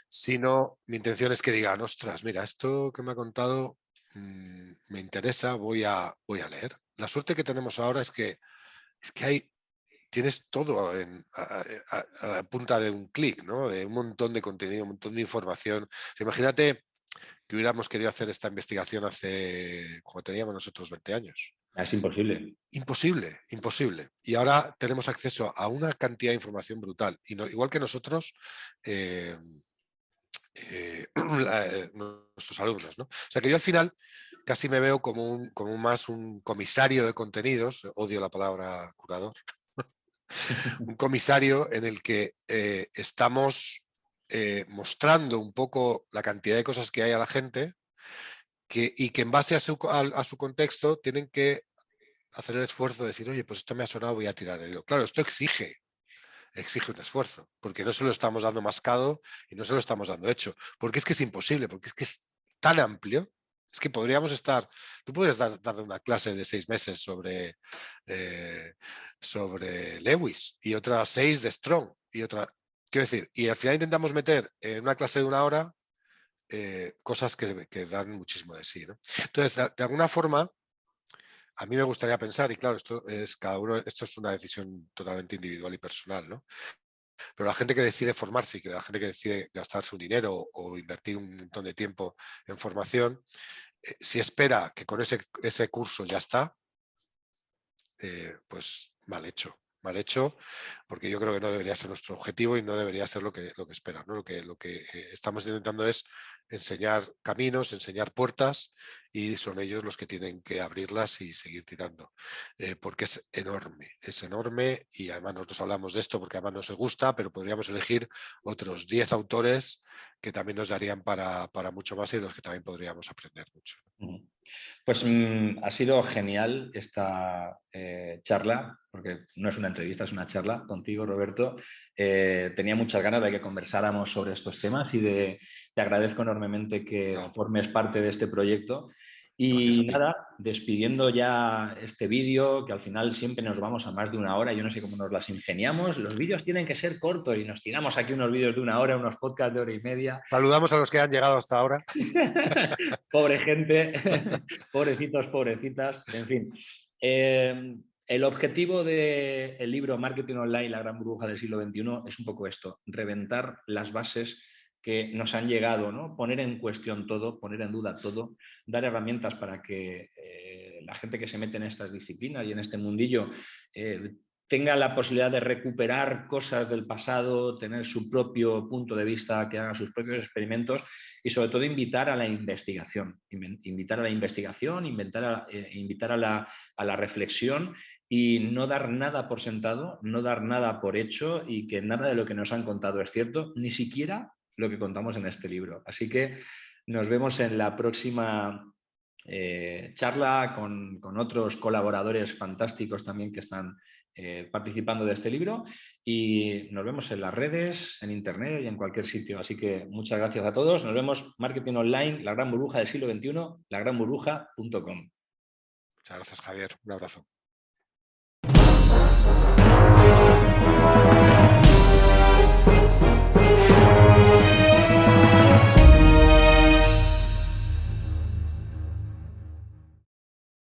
sino mi intención es que digan, ostras, mira, esto que me ha contado me interesa, voy a leer. La suerte que tenemos ahora es que tienes todo a la punta de un clic, ¿no? De un montón de contenido, un montón de información. O sea, imagínate que hubiéramos querido hacer esta investigación cuando teníamos nosotros 20 años. Es imposible. Imposible, imposible. Y ahora tenemos acceso a una cantidad de información brutal. Y igual que nosotros, nuestros alumnos, ¿no? O sea que yo al final casi me veo como más un comisario de contenidos, odio la palabra curador, un comisario en el que estamos mostrando un poco la cantidad de cosas que hay a la gente y que en base a su contexto tienen que hacer el esfuerzo de decir, oye, pues esto me ha sonado, voy a tirar el hilo. Claro, esto exige un esfuerzo, porque no se lo estamos dando mascado y no se lo estamos dando hecho, porque es que es imposible, porque es que es tan amplio, es que tú podrías dar una clase de 6 meses sobre Lewis y otra 6 de Strong y otra, quiero decir, y al final intentamos meter en una clase de 1 hora cosas que dan muchísimo de sí, ¿no? Entonces, de alguna forma, a mí me gustaría pensar, y claro, esto es una decisión totalmente individual y personal, ¿no? Pero la gente que decide formarse y la gente que decide gastarse un dinero o invertir un montón de tiempo en formación, si espera que con ese curso ya está, pues mal hecho, porque yo creo que no debería ser nuestro objetivo y no debería ser lo que esperan, ¿no? Lo que estamos intentando es enseñar caminos, enseñar puertas y son ellos los que tienen que abrirlas y seguir tirando, porque es enorme y además nosotros hablamos de esto porque además nos gusta, pero podríamos elegir otros 10 autores que también nos darían para mucho más y de los que también podríamos aprender mucho. Pues ha sido genial esta charla, porque no es una entrevista, es una charla contigo, Roberto. Tenía muchas ganas de que conversáramos sobre estos temas y te agradezco enormemente que formes parte de este proyecto. Y nada, despidiendo ya este vídeo, que al final siempre nos vamos a más de 1 hora, yo no sé cómo nos las ingeniamos. Los vídeos tienen que ser cortos y nos tiramos aquí unos vídeos de 1 hora, unos podcasts de 1 hora y media. Saludamos a los que han llegado hasta ahora. Pobre gente, pobrecitos, pobrecitas, en fin. El objetivo del libro Marketing Online, la gran burbuja del siglo XXI, es un poco esto, reventar las bases que nos han llegado, ¿no? Poner en cuestión todo, poner en duda todo, dar herramientas para que la gente que se mete en estas disciplinas y en este mundillo tenga la posibilidad de recuperar cosas del pasado, tener su propio punto de vista, que haga sus propios experimentos y sobre todo invitar a la investigación, invitar a la reflexión y no dar nada por sentado, no dar nada por hecho y que nada de lo que nos han contado es cierto, ni siquiera lo que contamos en este libro. Así que nos vemos en la próxima charla con otros colaboradores fantásticos también que están participando de este libro y nos vemos en las redes, en internet y en cualquier sitio. Así que muchas gracias a todos. Nos vemos. Marketing Online, la gran burbuja del siglo XXI, lagranburbuja.com. Muchas gracias, Javier. Un abrazo.